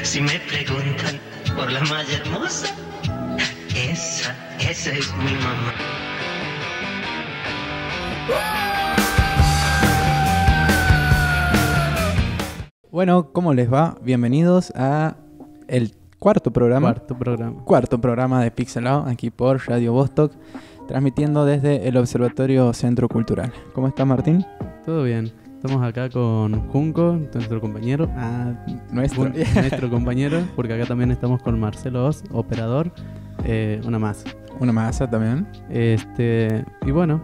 Si me preguntan por la más hermosa, esa es mi mamá. Bueno, ¿cómo les va? Bienvenidos a el cuarto programa de Pixelado, aquí por Radio Vostok, transmitiendo desde el Observatorio Centro Cultural. ¿Cómo está, Martín? Todo bien. Estamos acá con Junco, nuestro compañero. Nuestro compañero, porque acá también estamos con Marcelo Oz, operador. Una masa también. Y bueno,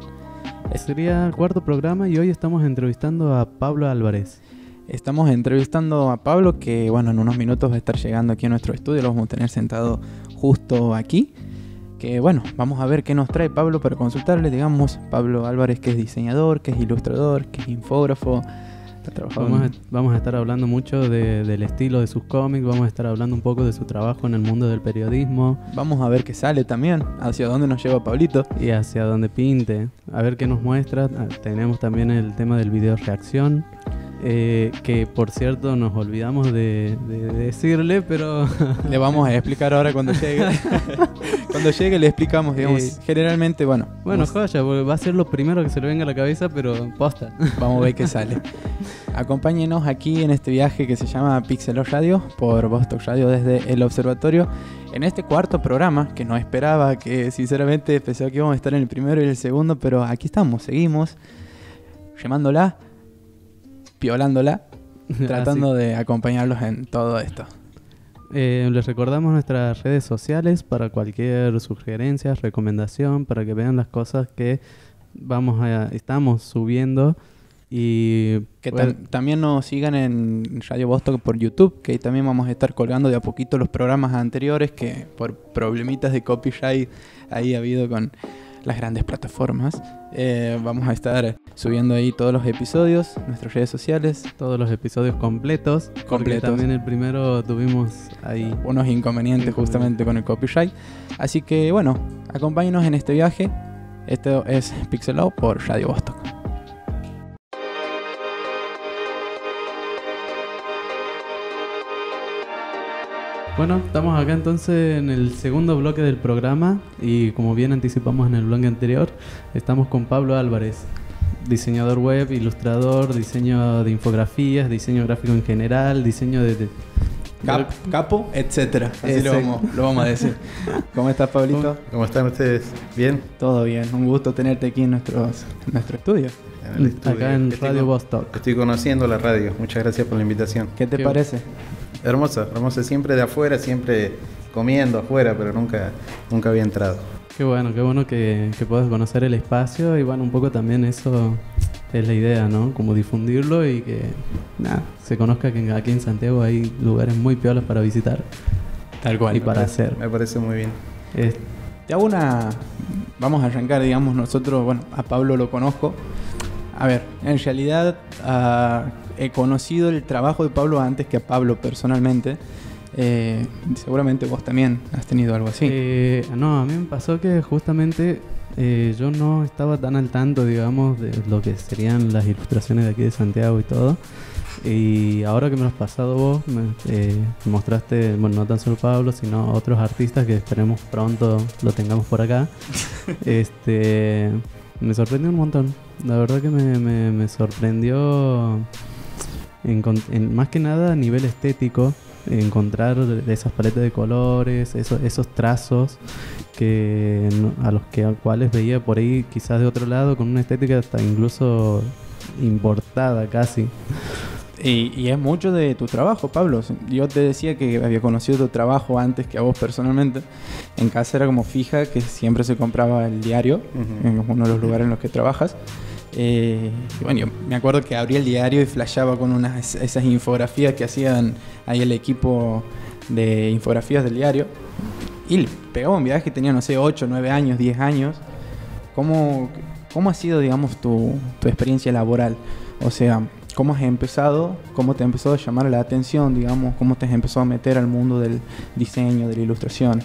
sería el cuarto programa y hoy estamos entrevistando a Pablo Álvarez. Estamos entrevistando a Pablo, que bueno, en unos minutos va a estar llegando aquí a nuestro estudio. Lo vamos a tener sentado justo aquí. Que bueno, vamos a ver qué nos trae Pablo para consultarle. Digamos, Pablo Álvarez, que es diseñador, que es ilustrador, que es infógrafo. Vamos a estar hablando mucho del estilo de sus cómics. Vamos a estar hablando un poco de su trabajo en el mundo del periodismo. Vamos a ver qué sale también, hacia dónde nos lleva Pablito. Y hacia dónde pinte. A ver qué nos muestra. Tenemos también el tema del video reacción. Que por cierto nos olvidamos de decirle, pero le vamos a explicar ahora cuando llegue. Cuando llegue le explicamos, digamos. Generalmente, bueno, joya, porque va a ser lo primero que se le venga a la cabeza, pero posta. Vamos a ver qué sale. Acompáñenos aquí en este viaje que se llama Pixelado Radio por Vostok Radio desde el observatorio. En este cuarto programa, que no esperaba, que sinceramente pensaba que íbamos a estar en el primero y el segundo, pero aquí estamos, seguimos llamándola, violándola, tratando de acompañarlos en todo esto. Les recordamos nuestras redes sociales para cualquier sugerencia, recomendación, para que vean las cosas que estamos subiendo. Y que también nos sigan en Radio Vostok por YouTube, que ahí también vamos a estar colgando de a poquito los programas anteriores que por problemitas de copyright ahí ha habido con las grandes plataformas. Vamos a estar subiendo ahí todos los episodios, nuestras redes sociales. Todos los episodios completos. Porque también el primero tuvimos ahí unos inconvenientes justamente con el copyright. Así que bueno, acompáñenos en este viaje. Esto es Pixelado por Radio Vostok. Bueno, estamos acá entonces en el segundo bloque del programa y como bien anticipamos en el bloque anterior, estamos con Pablo Álvarez, diseñador web, ilustrador, diseño de infografías, diseño gráfico en general, diseño de capo, etcétera. Así lo vamos a decir. ¿Cómo estás, Pablito? ¿Cómo están ustedes? ¿Bien? Todo bien, un gusto tenerte aquí en nuestro estudio. Acá en Radio Vostok. Estoy conociendo la radio, muchas gracias por la invitación. ¿Qué te parece? Hermosa, siempre de afuera, siempre comiendo afuera, pero nunca había entrado. Qué bueno que puedas conocer el espacio y bueno, un poco también eso es la idea, ¿no? Como difundirlo y que se conozca que aquí en Santiago hay lugares muy piolas para visitar. Tal cual. Y para hacer. Me parece muy bien. Te hago vamos a arrancar, digamos, nosotros, bueno, a Pablo lo conozco. A ver, en realidad he conocido el trabajo de Pablo antes que a Pablo personalmente. Seguramente vos también has tenido algo así. No, a mí me pasó que justamente yo no estaba tan al tanto, digamos, de lo que serían las ilustraciones de aquí de Santiago y todo. Y ahora que me lo has pasado vos, me mostraste, bueno, no tan solo Pablo, sino otros artistas que esperemos pronto lo tengamos por acá. Me sorprendió un montón. La verdad que me sorprendió más que nada a nivel estético, encontrar esas paletas de colores, esos trazos a cuales veía por ahí quizás de otro lado con una estética hasta incluso importada casi. Y es mucho de tu trabajo, Pablo. Yo te decía que había conocido tu trabajo antes que a vos personalmente. En casa era como fija que siempre se compraba el diario, en uno de los lugares en los que trabajas. Y bueno, yo me acuerdo que abría el diario y flashaba con esas infografías que hacían ahí el equipo de infografías del diario. Y le pegaba un viaje, tenía, no sé, 8, 9 años, 10 años. ¿Cómo ha sido, digamos, tu experiencia laboral? O sea, ¿cómo has empezado? ¿Cómo te empezó a llamar la atención, digamos? ¿Cómo te has empezado a meter al mundo del diseño, de la ilustración?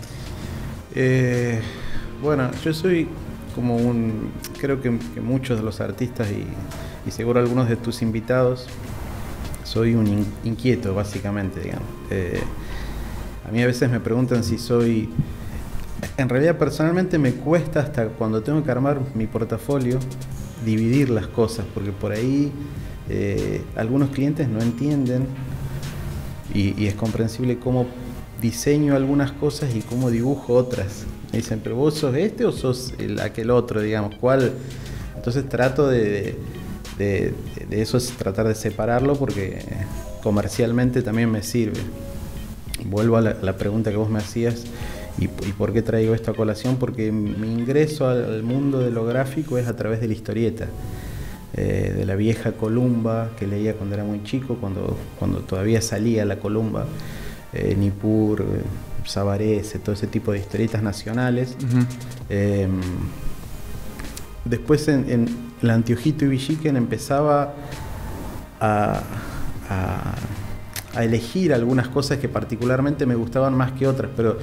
Bueno, yo soy como creo que muchos de los artistas y seguro algunos de tus invitados soy un inquieto, básicamente, digamos. A mí a veces me preguntan si soy... En realidad, personalmente me cuesta hasta cuando tengo que armar mi portafolio dividir las cosas, porque por ahí algunos clientes no entienden y es comprensible cómo diseño algunas cosas y cómo dibujo otras. Me dicen, pero vos sos este o sos aquel otro, digamos, ¿cuál? Entonces trato de eso, es tratar de separarlo porque comercialmente también me sirve. Vuelvo a la pregunta que vos me hacías y por qué traigo esto a colación, porque mi ingreso al mundo de lo gráfico es a través de la historieta, de la vieja Columba que leía cuando era muy chico, cuando todavía salía la Columba, Nippur, Sabarese, todo ese tipo de historietas nacionales. Después en el Anteojito y Villiquen empezaba a elegir algunas cosas que particularmente me gustaban más que otras, pero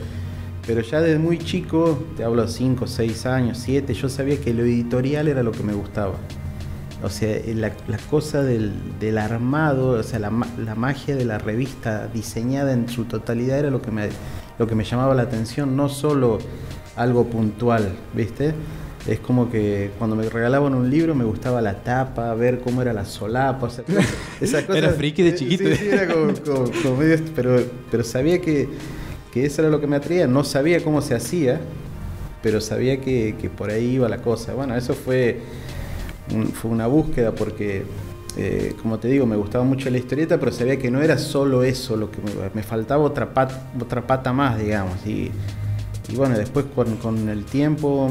ya desde muy chico, te hablo de 5, 6 años, 7, yo sabía que lo editorial era lo que me gustaba. O sea, la cosa del armado, o sea, la magia de la revista diseñada en su totalidad era lo que me llamaba la atención, no solo algo puntual, ¿viste? Es como que cuando me regalaban un libro me gustaba la tapa, ver cómo era la solapa, o sea, esas cosas. Era friki de chiquito. Sí, era como medio, pero sabía que eso era lo que me atraía. No sabía cómo se hacía, pero sabía que por ahí iba la cosa. Bueno, eso fue una búsqueda porque, como te digo, me gustaba mucho la historieta, pero sabía que no era solo eso lo que me faltaba, otra pata más, digamos. Y bueno, después con el tiempo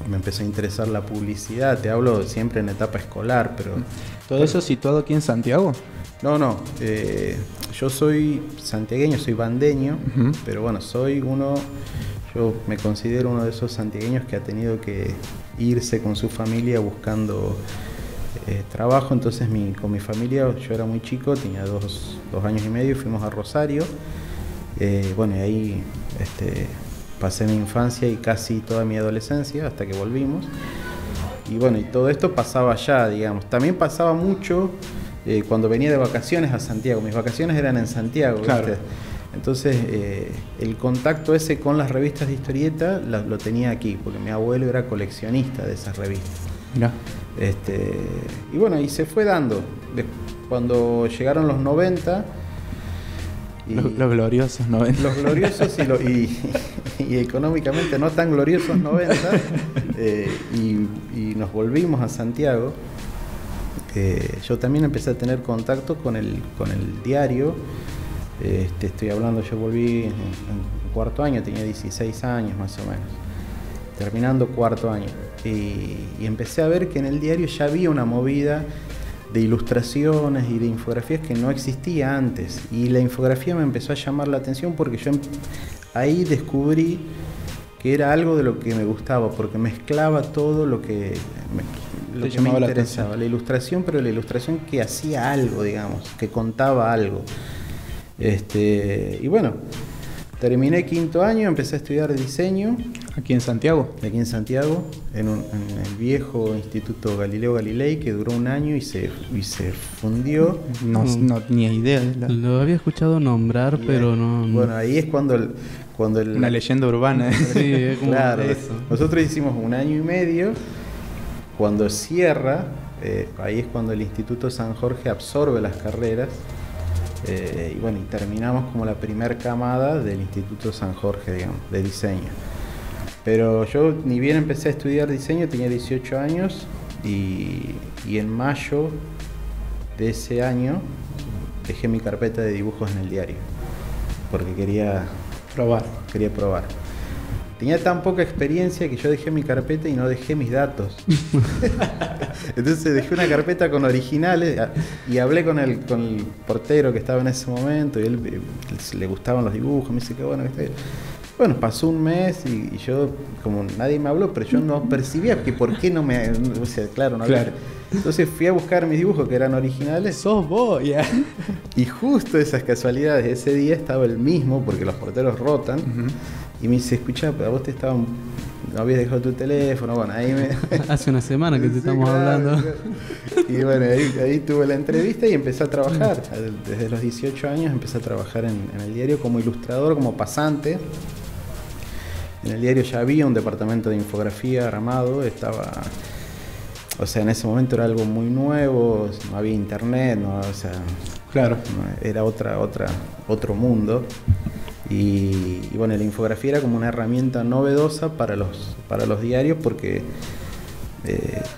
me empezó a interesar la publicidad. Te hablo siempre en etapa escolar, pero... ¿Todo eso situado aquí en Santiago? No. Yo soy santiagueño, soy bandeño, pero bueno, yo me considero uno de esos santiagueños que ha tenido que irse con su familia buscando trabajo. Entonces con mi familia, yo era muy chico, tenía 2 años y medio, y fuimos a Rosario. Bueno, y ahí pasé mi infancia y casi toda mi adolescencia hasta que volvimos. Y bueno, y todo esto pasaba allá, digamos. También pasaba mucho cuando venía de vacaciones a Santiago. Mis vacaciones eran en Santiago, claro. ¿viste? Entonces, el contacto ese con las revistas de historieta lo tenía aquí, porque mi abuelo era coleccionista de esas revistas. Mirá. Y bueno, y se fue dando. Cuando llegaron los 90... Los gloriosos 90. Los gloriosos y económicamente no tan gloriosos 90, y nos volvimos a Santiago. Yo también empecé a tener contacto con el diario. Estoy hablando, yo volví en cuarto año, tenía 16 años más o menos, terminando cuarto año, y empecé a ver que en el diario ya había una movida de ilustraciones y de infografías que no existía antes, y la infografía me empezó a llamar la atención porque yo ahí descubrí que era algo de lo que me gustaba, porque mezclaba todo lo que me interesaba, la ilustración, pero la ilustración que hacía algo, digamos, que contaba algo. Y bueno, terminé quinto año, empecé a estudiar diseño. ¿Aquí en Santiago? Aquí en Santiago, en el viejo Instituto Galileo Galilei, que duró 1 año y se fundió. No, ni idea. Lo había escuchado nombrar, pero no... Bueno, ahí es cuando una leyenda urbana. Sí, es como claro, eso. Nosotros hicimos 1 año y medio. Cuando cierra, ahí es cuando el Instituto San Jorge absorbe las carreras. Y bueno, y terminamos como la primera camada del Instituto San Jorge, digamos, de diseño. Pero yo ni bien empecé a estudiar diseño, tenía 18 años, y en mayo de ese año dejé mi carpeta de dibujos en el diario, porque quería probar. Tenía tan poca experiencia que yo dejé mi carpeta y no dejé mis datos. Entonces dejé una carpeta con originales y hablé con el portero que estaba en ese momento, y él le gustaban los dibujos, me dice que bueno que está. Bueno, pasó 1 mes y yo, como nadie me habló, pero yo no percibía que por qué no me... O sea, claro, no había... Entonces fui a buscar mis dibujos que eran originales. ¡Sos vos! Yeah. Y justo esas casualidades, ese día estaba el mismo, porque los porteros rotan. Y me dice, escuchá, a vos te estaban no habías dejado tu teléfono, bueno, ahí me... Hace una semana que te Sí, estamos claro, hablando. claro. Y bueno, ahí tuve la entrevista y empecé a trabajar. Desde los 18 años empecé a trabajar en el diario como ilustrador, como pasante. En el diario ya había un departamento de infografía armado, estaba... O sea, en ese momento era algo muy nuevo, no había internet, no, o sea, Claro. era otro mundo. Y bueno, la infografía era como una herramienta novedosa para los diarios porque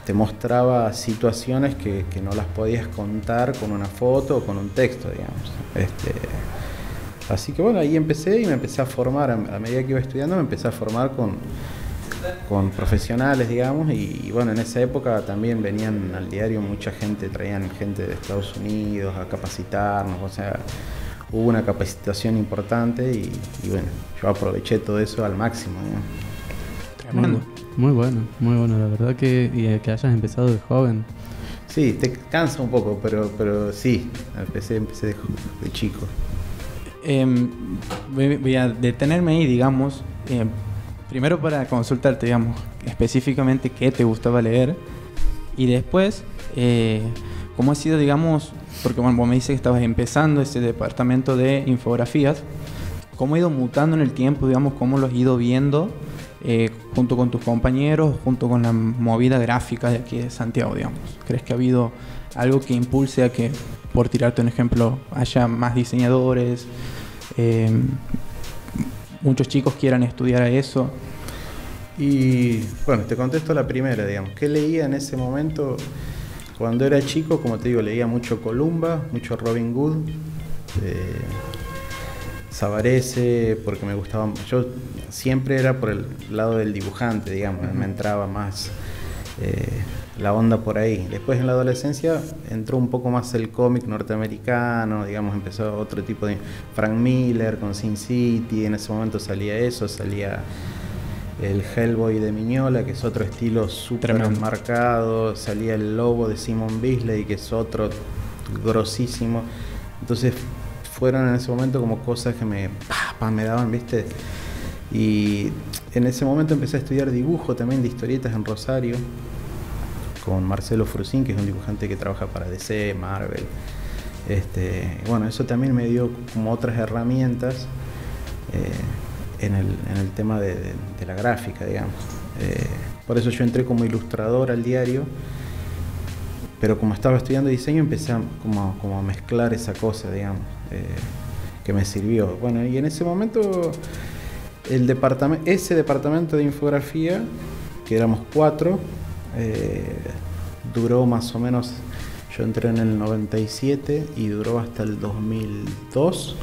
te mostraba situaciones que no las podías contar con una foto o con un texto, digamos. Así que bueno, ahí empecé y me empecé a formar, a medida que iba estudiando me empecé a formar con profesionales, digamos, y bueno, en esa época también venían al diario mucha gente, traían gente de Estados Unidos a capacitarnos, o sea, hubo una capacitación importante y bueno, yo aproveché todo eso al máximo, digamos. Tremendo. Muy bueno, la verdad que hayas empezado de joven. Sí, te cansa un poco, pero sí, empecé de chico. Voy a detenerme ahí, digamos, primero para consultarte, digamos, específicamente qué te gustaba leer y después, cómo ha sido, digamos, porque bueno, vos me dices que estabas empezando ese departamento de infografías, cómo ha ido mutando en el tiempo, digamos, cómo lo has ido viendo junto con tus compañeros, junto con la movida gráfica de aquí de Santiago, digamos. ¿Crees que ha habido algo que impulse a que, por tirarte un ejemplo, haya más diseñadores, muchos chicos quieran estudiar a eso? Y bueno, te contesto la primera, digamos. ¿Qué leía en ese momento? Cuando era chico, como te digo, leía mucho Columba, mucho Robin Hood, Savarese, porque me gustaba. Yo siempre era por el lado del dibujante, digamos, me entraba más la onda por ahí. Después en la adolescencia entró un poco más el cómic norteamericano, digamos, empezó otro tipo de... Frank Miller con Sin City, en ese momento salía eso, salía el Hellboy de Miñola, que es otro estilo súper marcado, salía el Lobo de Simon Bisley, que es otro grosísimo. Entonces fueron en ese momento como cosas que me daban, ¿viste? Y en ese momento empecé a estudiar dibujo también de historietas en Rosario con Marcelo Frusín, que es un dibujante que trabaja para DC, Marvel. Bueno, eso también me dio como otras herramientas en el tema de la gráfica, digamos. Por eso yo entré como ilustrador al diario, pero como estaba estudiando diseño empecé como a mezclar esa cosa, digamos, que me sirvió. Bueno, y en ese momento ese departamento de infografía, que éramos 4, duró más o menos, yo entré en el 97 y duró hasta el 2002.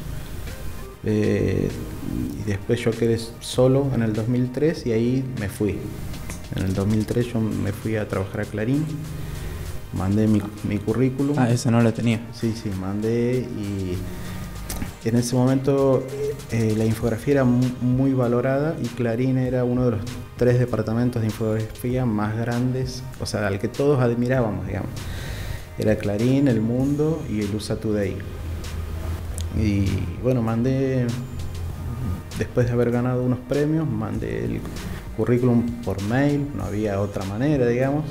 Y después yo quedé solo en el 2003 y ahí me fui. En el 2003 yo me fui a trabajar a Clarín, mandé mi currículum. Ah, esa no la tenía. Sí, mandé, y en ese momento la infografía era muy valorada y Clarín era uno de los 3 departamentos de infografía más grandes, o sea, al que todos admirábamos, digamos. Era Clarín, El Mundo y el USA Today. Y bueno, mandé, después de haber ganado unos premios, mandé el currículum por mail, no había otra manera, digamos.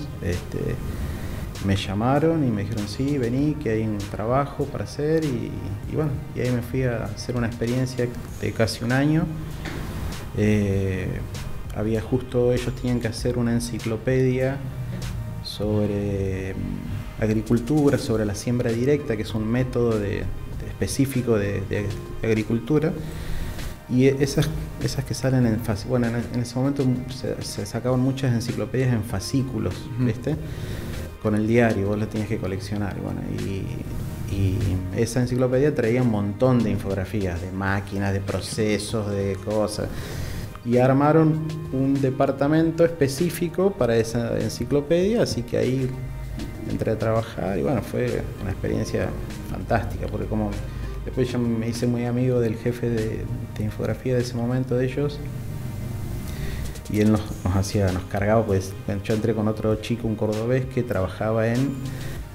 Me llamaron y me dijeron, sí, vení, que hay un trabajo para hacer, y bueno, y ahí me fui a hacer una experiencia de casi un año. Ellos tenían que hacer una enciclopedia sobre agricultura, sobre la siembra directa, que es un método específico de agricultura, y esas que salen en fascículos. Bueno, en ese momento se sacaban muchas enciclopedias en fascículos, ¿viste? Con el diario, vos lo tenías que coleccionar. Bueno, y esa enciclopedia traía un montón de infografías, de máquinas, de procesos, de cosas, y armaron un departamento específico para esa enciclopedia, así que ahí entré a trabajar y bueno, fue una experiencia fantástica, porque como después yo me hice muy amigo del jefe de infografía de ese momento de ellos, y él nos cargaba, pues yo entré con otro chico, un cordobés, que trabajaba en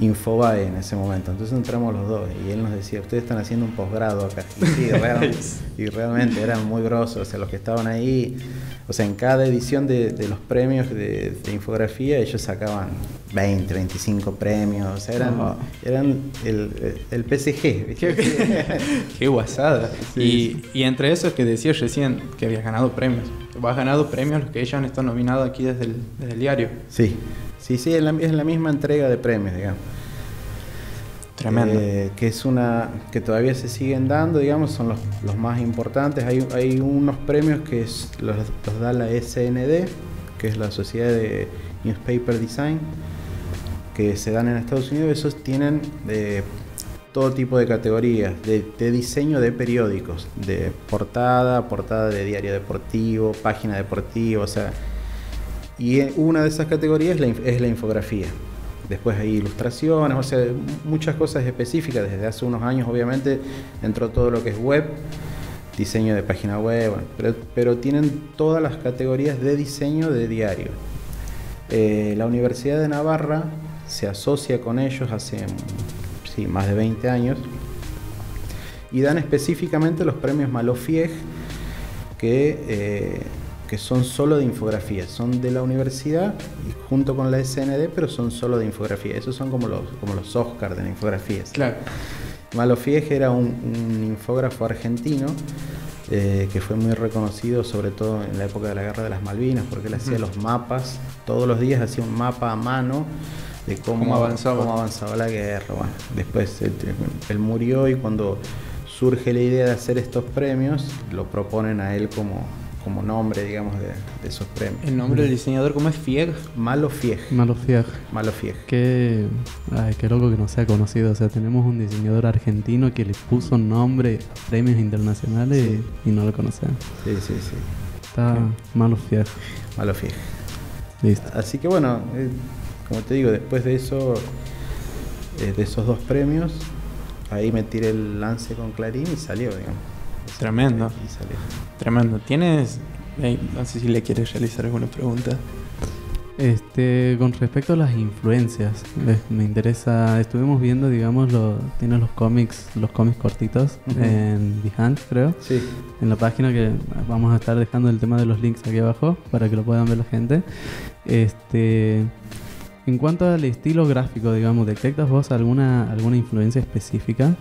Infobae en ese momento. Entonces entramos los dos y él nos decía, ustedes están haciendo un posgrado acá. Y sí, realmente eran muy grosos, o sea, los que estaban ahí, o sea, en cada edición de los premios de infografía ellos sacaban 20, 25 premios, o sea, eran el PSG, ¿viste? Qué guasada. Sí. Y entre esos que decías recién que habías ganado premios. Has ganado premios los que ellos han estado nominados aquí desde el diario. Sí, es la misma entrega de premios, digamos. Tremendo. Que es que todavía se siguen dando, digamos, son los más importantes. Hay unos premios que los da la SND, que es la Sociedad de Newspaper Design, que se dan en Estados Unidos. Esos tienen todo tipo de categorías, de diseño de periódicos, de portada de diario deportivo, página deportiva, o sea, y una de esas categorías es la infografía. Después hay ilustraciones, o sea, muchas cosas específicas. Desde hace unos años, obviamente, entró todo lo que es web, diseño de página web, pero tienen todas las categorías de diseño de diario. La Universidad de Navarra se asocia con ellos hace más de 20 años y dan específicamente los premios Malofieg, que son solo de infografía, son de la universidad y junto con la SND, pero son solo de infografía. Esos son como los Oscars de la infografía. Claro. Malofieg era un infógrafo argentino que fue muy reconocido, sobre todo en la época de la Guerra de las Malvinas, porque él hacía los mapas, todos los días hacía un mapa a mano de cómo avanzaba la guerra. Bueno, después él murió y cuando surge la idea de hacer estos premios, lo proponen a él como nombre, digamos, de esos premios. ¿El nombre del diseñador cómo es? ¿Fieg? Malofieg. Qué loco que no sea conocido. O sea, tenemos un diseñador argentino que le puso nombre a premios internacionales y no lo conocemos. Sí. Está Malofieg. Listo. Así que bueno, como te digo, después de eso, de esos dos premios, ahí me tiré el lance con Clarín y salió, digamos. Tremendo. Y salió. Tremendo. ¿Tienes...? No sé si le quieres realizar alguna pregunta. Con respecto a las influencias, me interesa. Estuvimos viendo, digamos, tienes los cómics cortitos en Behance, creo. Sí. En la página, que vamos a estar dejando el tema de los links aquí abajo para que lo puedan ver la gente. En cuanto al estilo gráfico, digamos, ¿detectas vos alguna influencia específica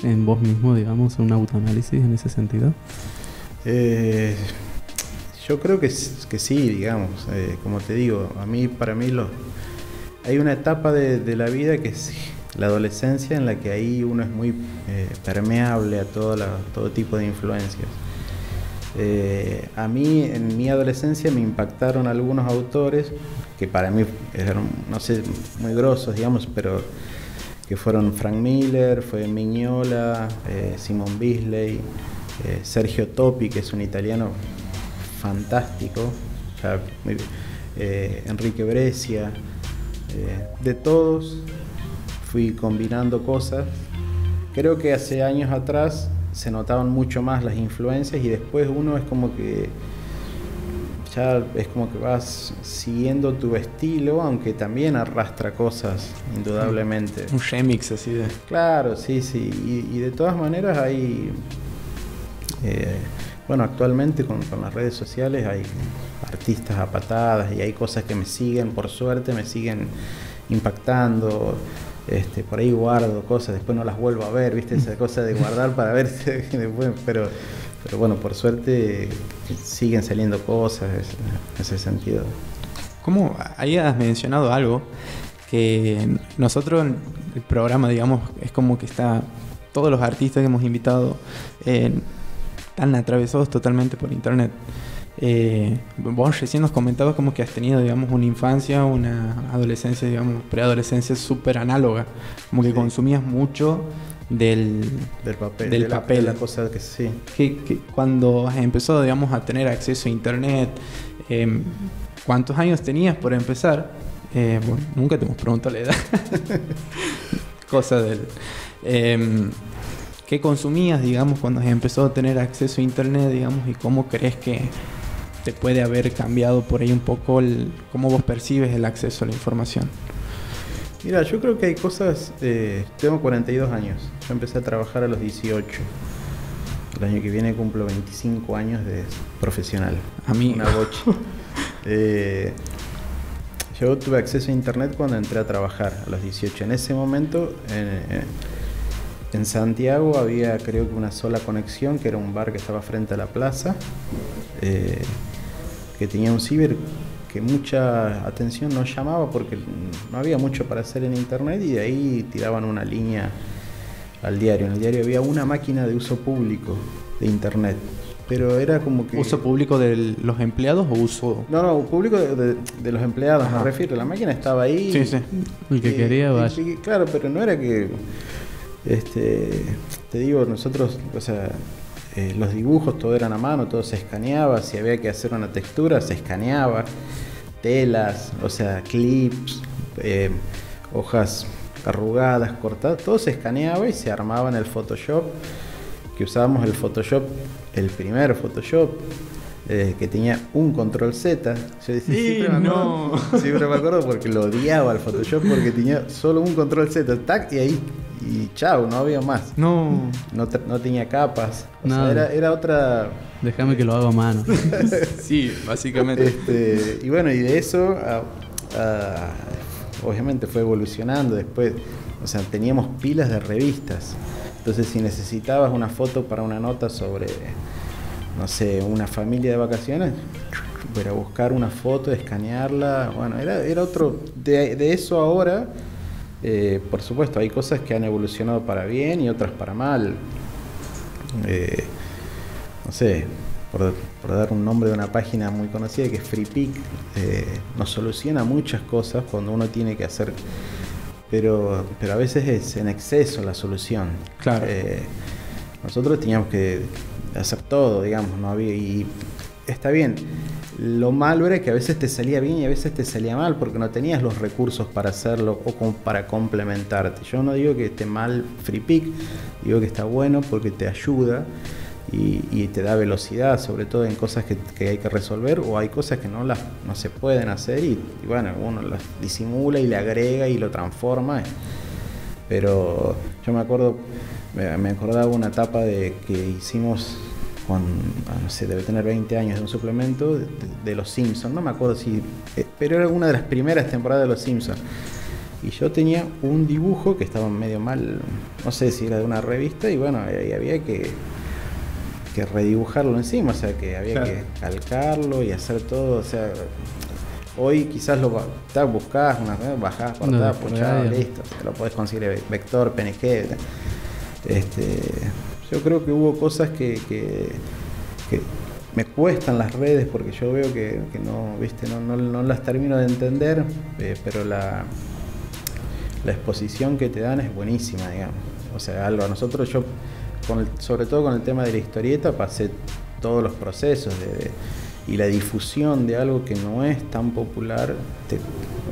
en vos mismo, digamos, un autoanálisis en ese sentido? Yo creo que sí, digamos. Como te digo, para mí hay una etapa de la vida que es la adolescencia, en la que ahí uno es muy permeable a todo tipo de influencias. A mí, en mi adolescencia, me impactaron algunos autores que para mí eran, no sé, muy grosos, digamos, pero que fueron Frank Miller, fue Mignola, Simon Bisley, Sergio Topi, que es un italiano fantástico, Enrique Brescia. De todos fui combinando cosas. Creo que hace años atrás se notaban mucho más las influencias y después uno es como que ya es como que vas siguiendo tu estilo, aunque también arrastra cosas, indudablemente. Un remix así de... Claro, sí. Y de todas maneras hay... bueno, actualmente con las redes sociales hay artistas a patadas y hay cosas que me siguen, por suerte, me siguen impactando. Por ahí guardo cosas, después no las vuelvo a ver, ¿viste? Esa cosa de guardar para ver después, pero bueno, por suerte siguen saliendo cosas en ese sentido. ¿Cómo? Ahí has mencionado algo que nosotros en el programa, digamos, es como que todos los artistas que hemos invitado están atravesados totalmente por internet. Vos recién nos comentabas como que has tenido, digamos, una infancia, una adolescencia, digamos, preadolescencia súper análoga, como que consumías mucho del papel. De la cosa que sí. Que cuando has empezado, digamos, a tener acceso a internet, ¿cuántos años tenías por empezar? Bueno, nunca te hemos preguntado la edad. Cosa del... ¿qué consumías, digamos, cuando has empezado a tener acceso a internet, digamos, y cómo crees que te puede haber cambiado por ahí un poco cómo vos percibes el acceso a la información? Mira, yo creo que hay cosas... tengo 42 años. Yo empecé a trabajar a los 18. El año que viene cumplo 25 años de profesional. A mí. Una bocha. Yo tuve acceso a internet cuando entré a trabajar a los 18. En ese momento, en Santiago había creo que una sola conexión, que era un bar que estaba frente a la plaza, que tenía un ciber que mucha atención no llamaba porque no había mucho para hacer en internet, y de ahí tiraban una línea al diario. En el diario había una máquina de uso público de internet, pero era como que... ¿Uso público de los empleados o uso...? No, público de los empleados. Ajá. Me refiero. La máquina estaba ahí. Sí, sí. El que quería, vaya. Claro, pero no era que... te digo, nosotros, o sea, los dibujos todo eran a mano, todo se escaneaba. Si había que hacer una textura, se escaneaba. Telas, o sea, clips, hojas arrugadas, cortadas, todo se escaneaba y se armaba en el Photoshop, que usábamos el Photoshop, el primer Photoshop, que tenía un control Z. Yo decía, siempre me acuerdo porque lo odiaba el Photoshop, porque tenía solo un control Z, tac, y ahí, y chao, no había más. No tenía capas. O sea, era otra... Déjame que lo haga a mano. Sí, básicamente. Y bueno, y de eso, obviamente fue evolucionando después. O sea, teníamos pilas de revistas. Entonces, si necesitabas una foto para una nota sobre, no sé, una familia de vacaciones, era buscar una foto, escanearla. Bueno, era otro... De eso ahora, por supuesto, hay cosas que han evolucionado para bien y otras para mal. No sé, por dar un nombre de una página muy conocida que es FreePic, nos soluciona muchas cosas cuando uno tiene que hacer... Pero a veces es en exceso la solución. Claro. Nosotros teníamos que hacer todo, digamos, no había... Y está bien. Lo malo era que a veces te salía bien y a veces te salía mal porque no tenías los recursos para hacerlo o para complementarte. Yo no digo que esté mal FreePic, digo que está bueno porque te ayuda y te da velocidad, sobre todo en cosas que hay que resolver, o hay cosas que no se pueden hacer y bueno, uno las disimula y le agrega y lo transforma. Pero yo me acordaba una etapa que hicimos no sé, debe tener 20 años, de un suplemento de Los Simpsons, no me acuerdo pero era una de las primeras temporadas de Los Simpsons. Y yo tenía un dibujo que estaba medio mal, no sé si era de una revista, y bueno, ahí había que redibujarlo encima, o sea, que había que calcarlo y hacer todo, o sea, hoy quizás buscás, bajás, cortás, ponchás, listo, o sea, lo podés conseguir vector, PNG. Yo creo que hubo cosas que me cuestan las redes porque yo veo que no, ¿viste? No las termino de entender, pero la exposición que te dan es buenísima, digamos. O sea, nosotros sobre todo con el tema de la historieta, pasé todos los procesos y la difusión de algo que no es tan popular,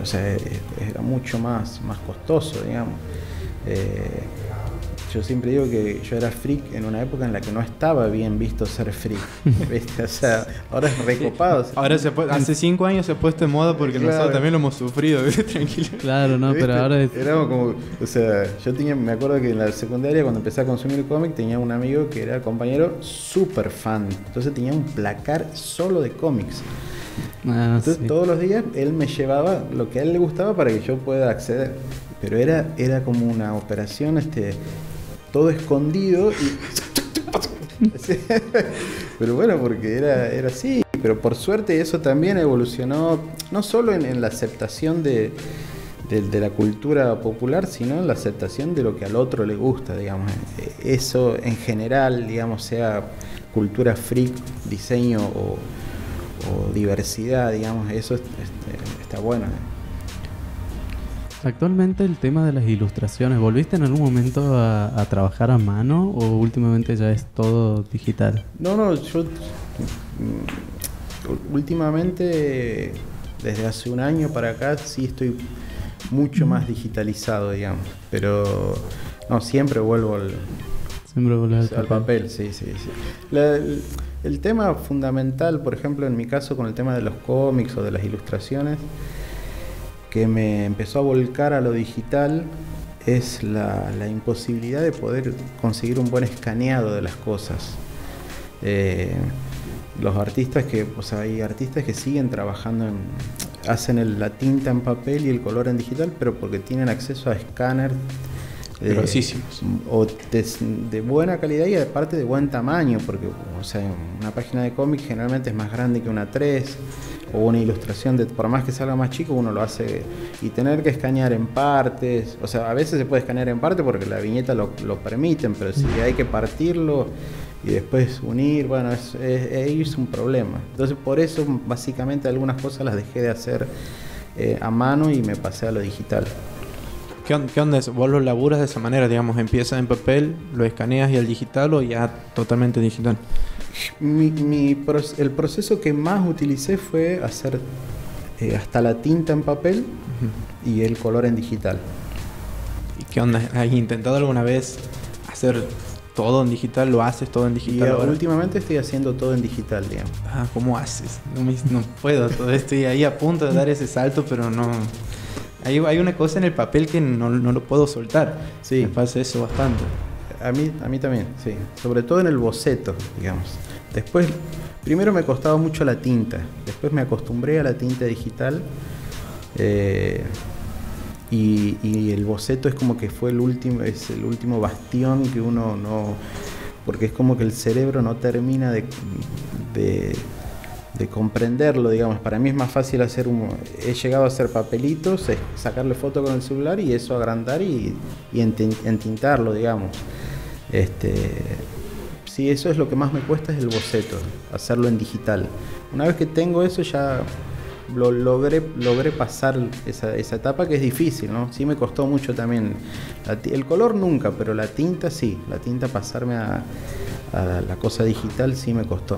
o sea, era mucho más costoso, digamos. Yo siempre digo que yo era freak en una época en la que no estaba bien visto ser freak, ¿viste? O sea, ahora es recopado. Sí. Ahora hace 5 años se ha puesto de moda porque nosotros también lo hemos sufrido, ¿viste? Tranquilo. Claro, no, ¿viste? Pero ahora éramos como, o sea, me acuerdo que en la secundaria cuando empecé a consumir cómic tenía un amigo que era compañero súper fan, entonces tenía un placar solo de cómics. Entonces todos los días él me llevaba lo que a él le gustaba para que yo pueda acceder, pero era como una operación, todo escondido y... pero bueno, porque era así. Pero por suerte eso también evolucionó, no solo en la aceptación de la cultura popular, sino en la aceptación de lo que al otro le gusta, digamos. Eso en general, digamos, sea cultura freak, diseño o diversidad, digamos, eso está bueno. Actualmente el tema de las ilustraciones, ¿volviste en algún momento a trabajar a mano o últimamente ya es todo digital? No, yo últimamente, desde hace un año para acá, sí estoy mucho más digitalizado, digamos, pero no, siempre vuelvo al papel, sí. El tema fundamental, por ejemplo, en mi caso con el tema de los cómics o de las ilustraciones, que me empezó a volcar a lo digital es la imposibilidad de poder conseguir un buen escaneado de las cosas. Los artistas hay artistas que siguen trabajando hacen la tinta en papel y el color en digital, pero porque tienen acceso a escáner grosísimos o de buena calidad y aparte de buen tamaño, porque una página de cómic generalmente es más grande que una 3 o una ilustración, por más que salga más chico uno lo hace, y tener que escanear en partes, a veces se puede escanear en parte porque la viñeta lo permiten, pero si hay que partirlo y después unir, es un problema. Entonces por eso básicamente algunas cosas las dejé de hacer a mano y me pasé a lo digital. ¿Qué onda eso? ¿Vos lo laburas de esa manera? Digamos, empiezas en papel, lo escaneas y al digital, o ya totalmente digital. El proceso que más utilicé fue hacer hasta la tinta en papel y el color en digital. ¿Y qué onda? ¿Has intentado alguna vez hacer todo en digital? ¿Lo haces todo en digital Y ahora? últimamente estoy haciendo todo en digital, digamos. ¿Cómo haces? No puedo, todo estoy ahí a punto de dar ese salto, pero no... Hay una cosa en el papel que no lo puedo soltar. Sí. Me pasa eso bastante. A mí también, sí. Sobre todo en el boceto, digamos. Después, primero me costaba mucho la tinta. Después me acostumbré a la tinta digital. Y el boceto es como que fue el último bastión que uno no... Porque es como que el cerebro no termina de comprenderlo, digamos. Para mí es más fácil he llegado a hacer papelitos, sacarle foto con el celular y eso agrandar y entintarlo, digamos. Sí, eso es lo que más me cuesta, es el boceto, hacerlo en digital. Una vez que tengo eso ya logré pasar esa etapa, que es difícil, ¿no? Sí me costó mucho también. El color nunca, pero la tinta sí. La tinta, pasarme a la cosa digital sí me costó.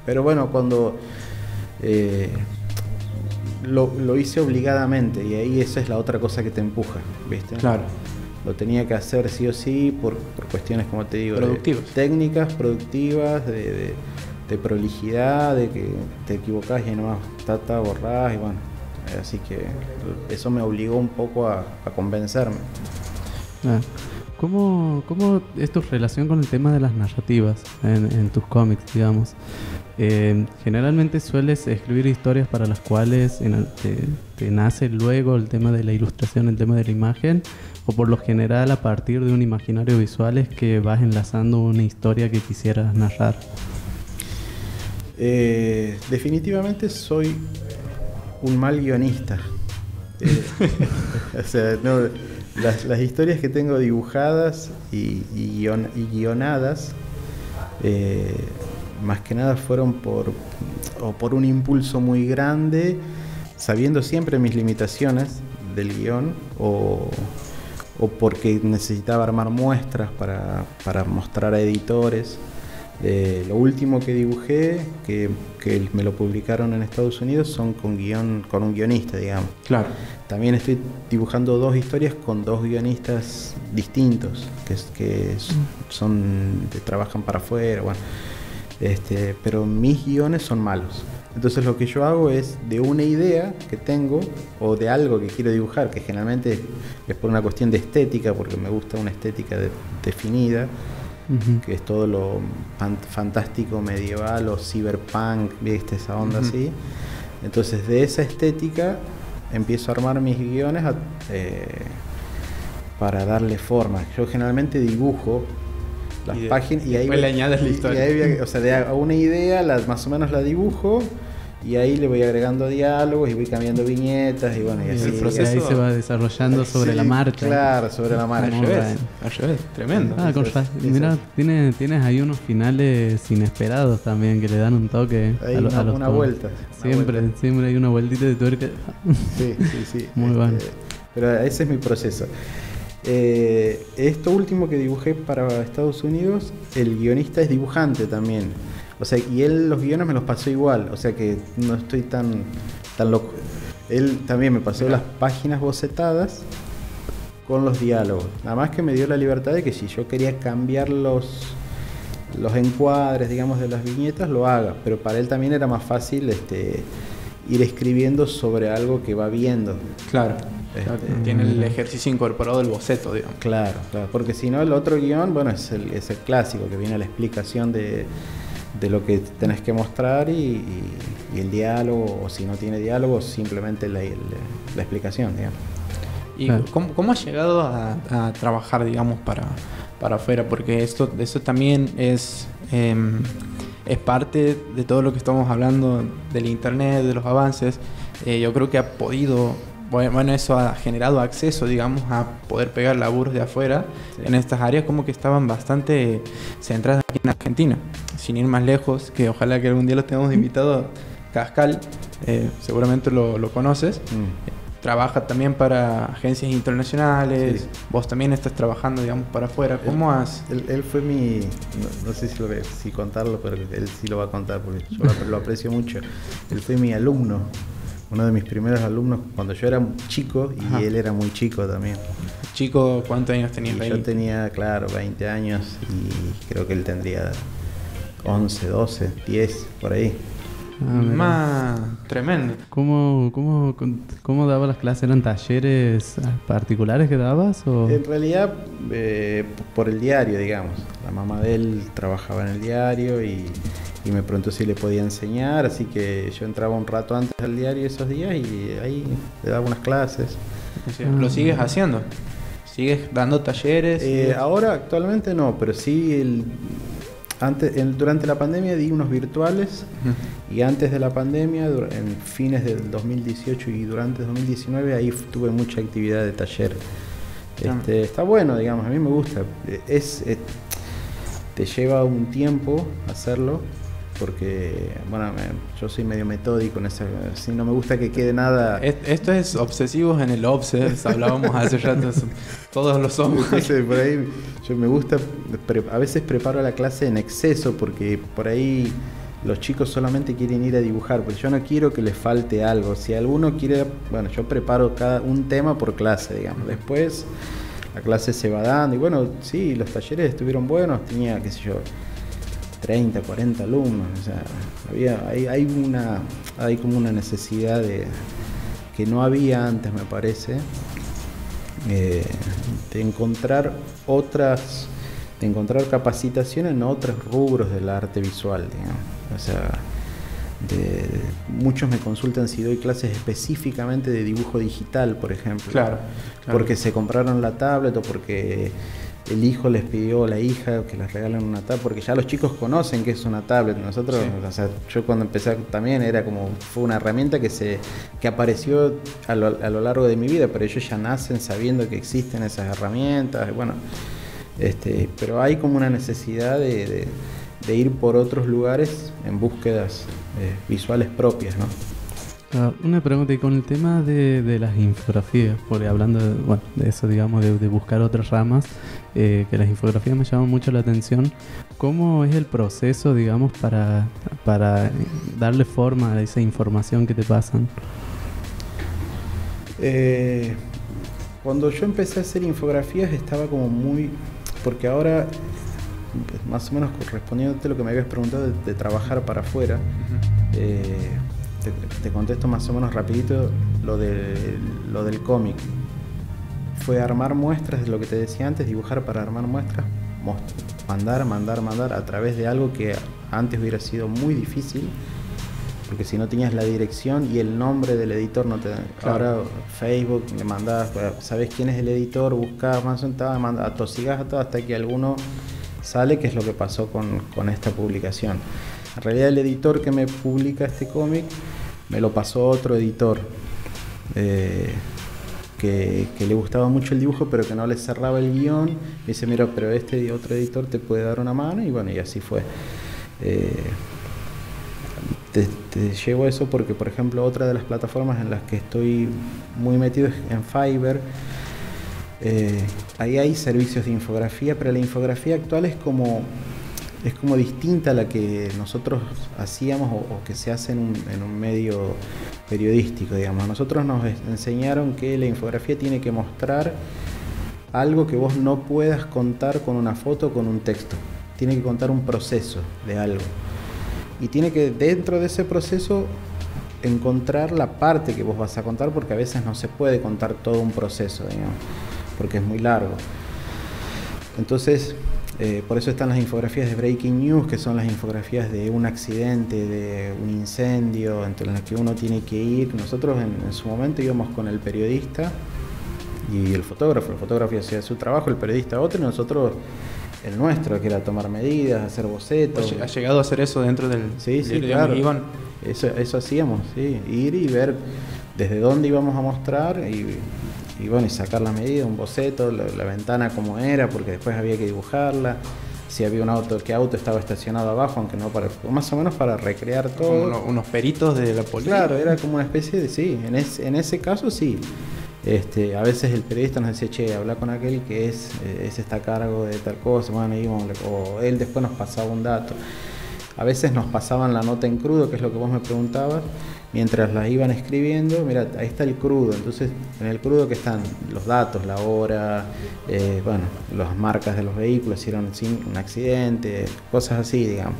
Pero bueno, cuando lo hice obligadamente, y ahí esa es la otra cosa que te empuja, ¿viste? Claro. Lo tenía que hacer sí o sí por cuestiones, como te digo, técnicas, productivas, de prolijidad, de que te equivocás y nomás borrás, y bueno, así que eso me obligó un poco a convencerme. ¿Cómo es tu relación con el tema de las narrativas en tus cómics, digamos? Generalmente sueles escribir historias para las cuales te nace luego el tema de la ilustración, el tema de la imagen, o por lo general a partir de un imaginario visual es que vas enlazando una historia que quisieras narrar. Definitivamente soy un mal guionista. Las historias que tengo dibujadas y guionadas, más que nada fueron por un impulso muy grande, sabiendo siempre mis limitaciones del guión, o porque necesitaba armar muestras para mostrar a editores. Lo último que dibujé, que me lo publicaron en Estados Unidos, son con un guionista, digamos. Claro. También estoy dibujando 2 historias con 2 guionistas distintos, que trabajan para afuera, bueno. Pero mis guiones son malos. Entonces lo que yo hago es, de una idea que tengo o de algo que quiero dibujar, que generalmente es por una cuestión de estética, porque me gusta una estética definida, que es todo lo fantástico medieval o cyberpunk, ¿viste? Esa onda así. Entonces de esa estética empiezo a armar mis guiones para darle forma. Yo generalmente dibujo las páginas y ahí le añades la historia. De una idea más o menos la dibujo, y ahí le voy agregando diálogos y voy cambiando viñetas, y bueno, y así. El proceso ahí se va desarrollando sobre la marcha. Claro, sobre la marcha. Al revés, tremendo. Mira, tienes ahí unos finales inesperados también que le dan un toque a los una vuelta. Siempre hay una vueltita de tuerca. Sí. Muy bueno. Pero ese es mi proceso. Esto último que dibujé para Estados Unidos, el guionista es dibujante también. Y él los guiones me los pasó igual, o sea que no estoy tan loco. Él también me pasó las páginas bocetadas con los diálogos. Nada más que me dio la libertad de que si yo quería cambiar los encuadres, digamos, de las viñetas, lo haga. Pero para él también era más fácil ir escribiendo sobre algo que va viendo. Claro. Tiene el ejercicio incorporado del boceto, digamos. Claro, claro, porque si no el otro guión, bueno, es el clásico, que viene la explicación de lo que tenés que mostrar y el diálogo, o si no tiene diálogo, simplemente la explicación, digamos. ¿Y Claro. cómo has llegado a trabajar, digamos, para afuera? Porque eso también es parte de todo lo que estamos hablando del internet, de los avances. Yo creo que ha podido, bueno, eso ha generado acceso, digamos, a poder pegar laburos de afuera, sí, en estas áreas como que estaban bastante centradas aquí en Argentina. Sin ir más lejos, que ojalá que algún día los tengamos de invitado, Cascal, seguramente lo conoces. Trabaja también para agencias internacionales. Sí. Vos también estás trabajando, digamos, para afuera. ¿Cómo has...? Él fue mi... No sé si contarlo, pero él sí lo va a contar porque yo lo aprecio mucho. Él fue mi alumno, uno de mis primeros alumnos cuando yo era chico y Ajá. Él era muy chico también. ¿Chico cuántos años tenías? Yo tenía, claro, 20 años y creo que él tendría 11, 12, 10, por ahí. Más tremendo. ¿Cómo dabas las clases? ¿Eran talleres particulares que dabas? ¿O? En realidad, por el diario, digamos. La mamá de él trabajaba en el diario y me preguntó si le podía enseñar, así que yo entraba un rato antes al diario esos días y ahí le daba unas clases. ¿Lo sigues haciendo? ¿Sigues dando talleres? Ahora, actualmente no, pero sí durante la pandemia di unos virtuales y antes de la pandemia, en fines del 2018 y durante 2019, ahí tuve mucha actividad de taller. Está bueno, digamos, a mí me gusta. Te lleva un tiempo hacerlo porque, bueno, yo soy medio metódico en eso, si no me gusta que quede nada... Esto es obsesivos en el obses, hablábamos hace rato, todos lo somos. No sé, por ahí yo me gusta, a veces preparo la clase en exceso porque por ahí los chicos solamente quieren ir a dibujar, porque yo no quiero que les falte algo. Si alguno quiere, bueno, yo preparo un tema por clase, digamos, después la clase se va dando y bueno, sí, los talleres estuvieron buenos, tenía, qué sé yo, 30, 40 alumnos, o sea, hay como una necesidad que no había antes, me parece, de encontrar capacitación en otros rubros del arte visual, digamos. O sea, muchos me consultan si doy clases específicamente de dibujo digital, por ejemplo. Claro. Porque se compraron la tablet o porque el hijo les pidió a la hija que les regalen una tablet, porque ya los chicos conocen que es una tablet. Nosotros, sí. O sea, yo cuando empecé también fue una herramienta que apareció a lo largo de mi vida, pero ellos ya nacen sabiendo que existen esas herramientas. Bueno, pero hay como una necesidad de ir por otros lugares en búsquedas visuales propias, ¿no? Una pregunta, y con el tema de las infografías, porque hablando de eso, digamos, de buscar otras ramas, que las infografías me llaman mucho la atención, ¿cómo es el proceso, digamos, para darle forma a esa información que te pasan? Cuando yo empecé a hacer infografías estaba como muy... Porque ahora, más o menos respondiéndote lo que me habías preguntado de trabajar para afuera, te contesto más o menos rapidito lo del cómic. Fue armar muestras, de lo que te decía antes, dibujar para armar muestras, mandar a través de algo que antes hubiera sido muy difícil, porque si no tenías la dirección y el nombre del editor no te... Claro. Ahora Facebook le mandabas, sabes quién es el editor, buscabas más atosigas a todo hasta que alguno sale, que es lo que pasó con esta publicación. En realidad el editor que me publica este cómic me lo pasó otro editor que le gustaba mucho el dibujo pero que no le cerraba el guión. Me dice, mira, pero este otro editor te puede dar una mano, y bueno, y así fue. Te llevo a eso porque, por ejemplo, otra de las plataformas en las que estoy muy metido es en Fiverr. Ahí hay servicios de infografía, pero la infografía actual es como distinta a la que nosotros hacíamos o que se hace en un medio periodístico, digamos. A nosotros nos enseñaron que la infografía tiene que mostrar algo que vos no puedas contar con una foto o con un texto. Tiene que contar un proceso de algo. Y tiene que, dentro de ese proceso, encontrar la parte que vos vas a contar, porque a veces no se puede contar todo un proceso, digamos, porque es muy largo. Entonces, por eso están las infografías de Breaking News, que son las infografías de un accidente, de un incendio, entre las que uno tiene que ir. Nosotros en su momento íbamos con el periodista y el fotógrafo hacía su trabajo, el periodista otro, y nosotros el nuestro, que era tomar medidas, hacer bocetos. ¿Ha llegado a hacer eso dentro del Sí, digamos, claro. Iván? Eso hacíamos, sí, ir y ver desde dónde íbamos a mostrar y bueno, y sacar las medidas, un boceto, la ventana como era, porque después había que dibujarla, si había un auto, qué auto estaba estacionado abajo, aunque no para, más o menos para recrear todo. Como unos peritos de la policía. Claro, era como una especie de, sí, en ese caso sí. A veces el periodista nos decía, che, habla con aquel que ese está a cargo de tal cosa, bueno, o él después nos pasaba un dato. A veces nos pasaban la nota en crudo, que es lo que vos me preguntabas, mientras las iban escribiendo, mira, ahí está el crudo, entonces en el crudo que están los datos, la hora, bueno, las marcas de los vehículos, si era un accidente, cosas así, digamos.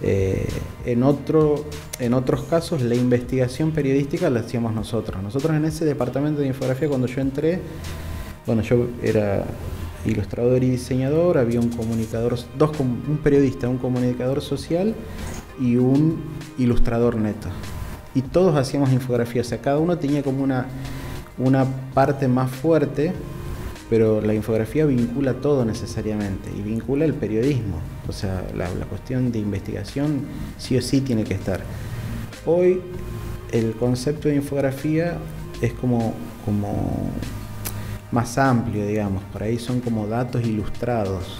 En otros casos la investigación periodística la hacíamos nosotros. Nosotros en ese departamento de infografía, cuando yo entré, bueno, yo era ilustrador y diseñador, había un comunicador, un periodista, un comunicador social y un ilustrador neto. Y todos hacíamos infografía, o sea, cada uno tenía como una parte más fuerte, pero la infografía vincula todo necesariamente y vincula el periodismo, o sea, la cuestión de investigación sí o sí tiene que estar. Hoy el concepto de infografía es como más amplio, digamos, por ahí son como datos ilustrados,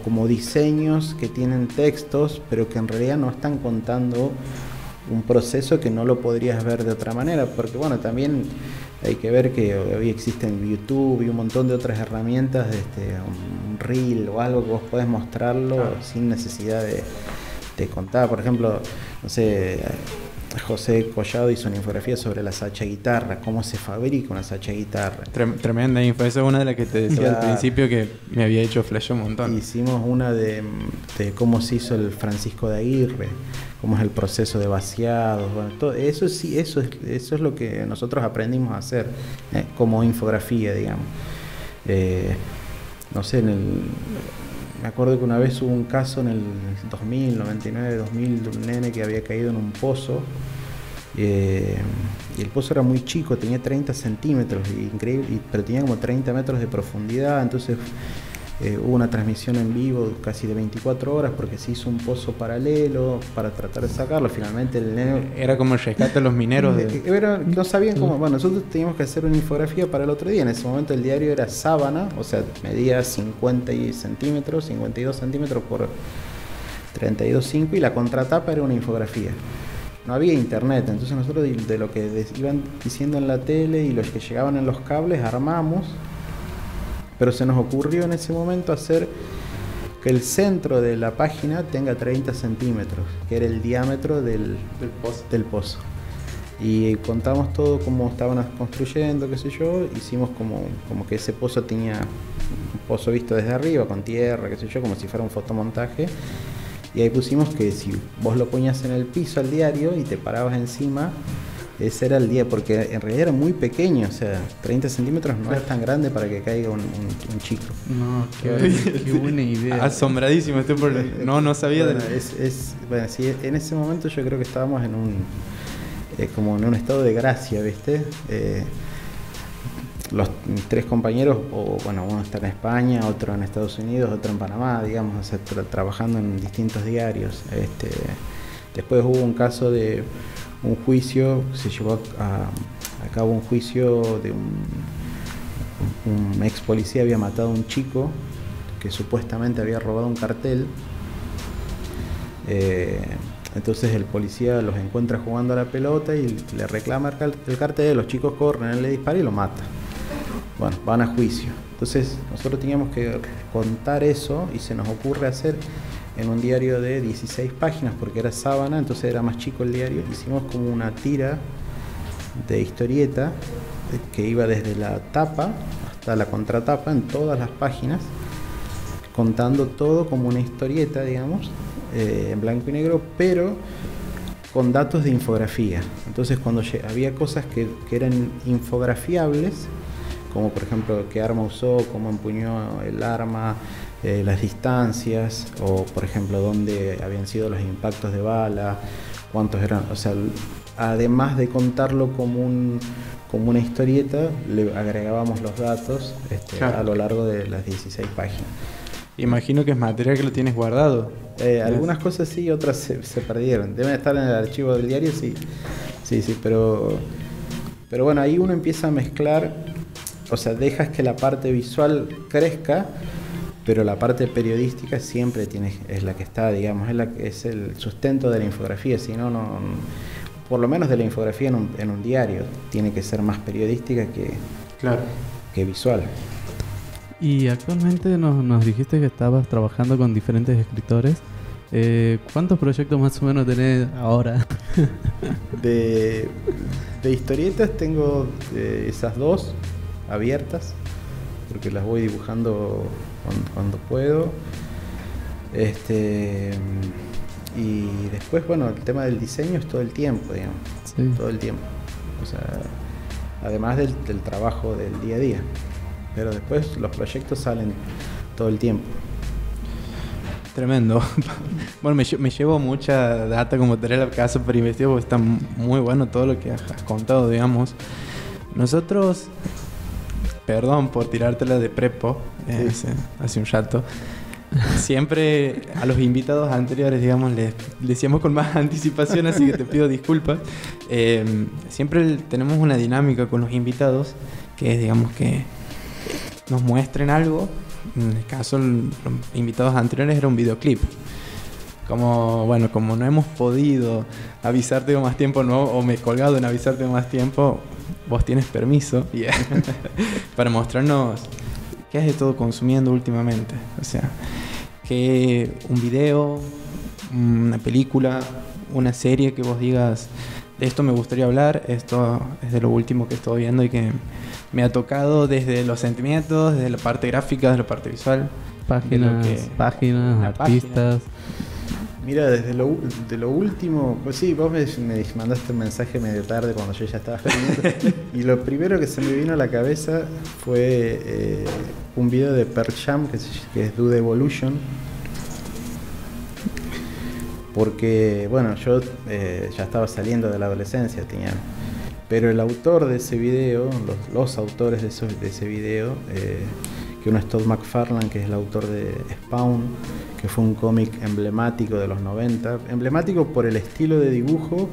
como diseños que tienen textos, pero que en realidad no están contando un proceso que no lo podrías ver de otra manera, porque bueno, también hay que ver que hoy existen YouTube y un montón de otras herramientas, un reel o algo que vos podés mostrarlo sin necesidad de contar. Por ejemplo, no sé, José Collado hizo una infografía sobre la sacha guitarra, cómo se fabrica una sacha guitarra. Tremenda info, esa es una de las que te decía Claro. al principio que me había hecho flash un montón. Hicimos una de cómo se hizo el Francisco de Aguirre, cómo es el proceso de vaciados, bueno, todo eso sí, eso es lo que nosotros aprendimos a hacer como infografía, digamos. No sé, me acuerdo que una vez hubo un caso en el 2000, 99, 2000, de un nene que había caído en un pozo, y el pozo era muy chico, tenía 30 centímetros, increíble, pero tenía como 30 metros de profundidad, entonces hubo una transmisión en vivo casi de 24 horas porque se hizo un pozo paralelo para tratar de sacarlo. Finalmente el nene... Era como el rescate de los mineros. No sabían cómo... Bueno, nosotros teníamos que hacer una infografía para el otro día. En ese momento el diario era sábana, o sea, medía 50 centímetros, 52 centímetros por 32,5 y la contratapa era una infografía. No había internet, entonces nosotros de lo que iban diciendo en la tele y los que llegaban en los cables armamos, pero se nos ocurrió en ese momento hacer que el centro de la página tenga 30 centímetros, que era el diámetro del pozo. Y contamos todo cómo estaban construyendo, qué sé yo, hicimos como que ese pozo tenía un pozo visto desde arriba, con tierra, qué sé yo, como si fuera un fotomontaje. Y ahí pusimos que si vos lo ponías en el piso al diario y te parabas encima, ese era el día, porque en realidad era muy pequeño, o sea, 30 centímetros no es tan grande para que caiga un chico. No, qué buena idea. Asombradísimo, no sabía Bueno, de... bueno, sí, en ese momento yo creo que estábamos como en un estado de gracia, ¿viste? Mis tres compañeros, uno está en España, otro en Estados Unidos, otro en Panamá, digamos, o sea, trabajando en distintos diarios. Después hubo un caso de un juicio, se llevó a cabo un juicio de un ex policía había matado a un chico que supuestamente había robado un cartel. Entonces el policía los encuentra jugando a la pelota y le reclama el cartel, los chicos corren, él le dispara y lo mata. Bueno, van a juicio. Entonces nosotros teníamos que contar eso y se nos ocurre hacer en un diario de 16 páginas porque era sábana, entonces era más chico el diario. Hicimos como una tira de historieta que iba desde la tapa hasta la contratapa en todas las páginas, contando todo como una historieta, digamos, en blanco y negro, pero con datos de infografía. Entonces cuando había cosas que eran infografiables, como por ejemplo qué arma usó, cómo empuñó el arma, las distancias, o por ejemplo dónde habían sido los impactos de bala, cuántos eran, o sea, además de contarlo como una historieta, le agregábamos los datos Claro. a lo largo de las 16 páginas. Imagino que es material que lo tienes guardado. Algunas cosas sí, otras se perdieron. Deben estar en el archivo del diario, sí, pero bueno, ahí uno empieza a mezclar, o sea, dejas que la parte visual crezca, pero la parte periodística siempre es la que está, digamos, es el sustento de la infografía, si no, por lo menos de la infografía en un diario, tiene que ser más periodística Claro. que visual. Y actualmente nos dijiste que estabas trabajando con diferentes escritores. ¿Cuántos proyectos más o menos tenés ahora? De historietas tengo esas dos abiertas, porque las voy dibujando cuando puedo. Y después, bueno, el tema del diseño es todo el tiempo, digamos. Sí. Todo el tiempo. O sea, además del trabajo del día a día. Pero después los proyectos salen todo el tiempo. Tremendo. Bueno, me llevo mucha data como tarea a la casa para investigar porque está muy bueno todo lo que has contado, digamos. Nosotros, perdón por tirártela de prepo, hace un rato, siempre a los invitados anteriores, digamos, les decíamos con más anticipación, así que te pido disculpas. Siempre tenemos una dinámica con los invitados, que es, digamos, que nos muestren algo. En el caso, los invitados anteriores era un videoclip. Como no hemos podido avisarte con más tiempo, o me he colgado en avisarte con más tiempo, vos tienes permiso para mostrarnos qué has estado consumiendo últimamente. O sea, que un video, una película, una serie que vos digas, de esto me gustaría hablar, esto es de lo último que estoy viendo y que me ha tocado desde los sentimientos, desde la parte gráfica, desde la parte visual. Páginas, la artistas. Mira, de lo último, pues sí, vos me mandaste un mensaje medio tarde cuando yo ya estaba escribiendo. Y lo primero que se me vino a la cabeza fue un video de Pearl Jam que es Dude Evolution. Porque, bueno, yo ya estaba saliendo de la adolescencia, pero el autor de ese video, los autores de ese video, que uno es Todd McFarlane, que es el autor de Spawn, que fue un cómic emblemático de los 90, emblemático por el estilo de dibujo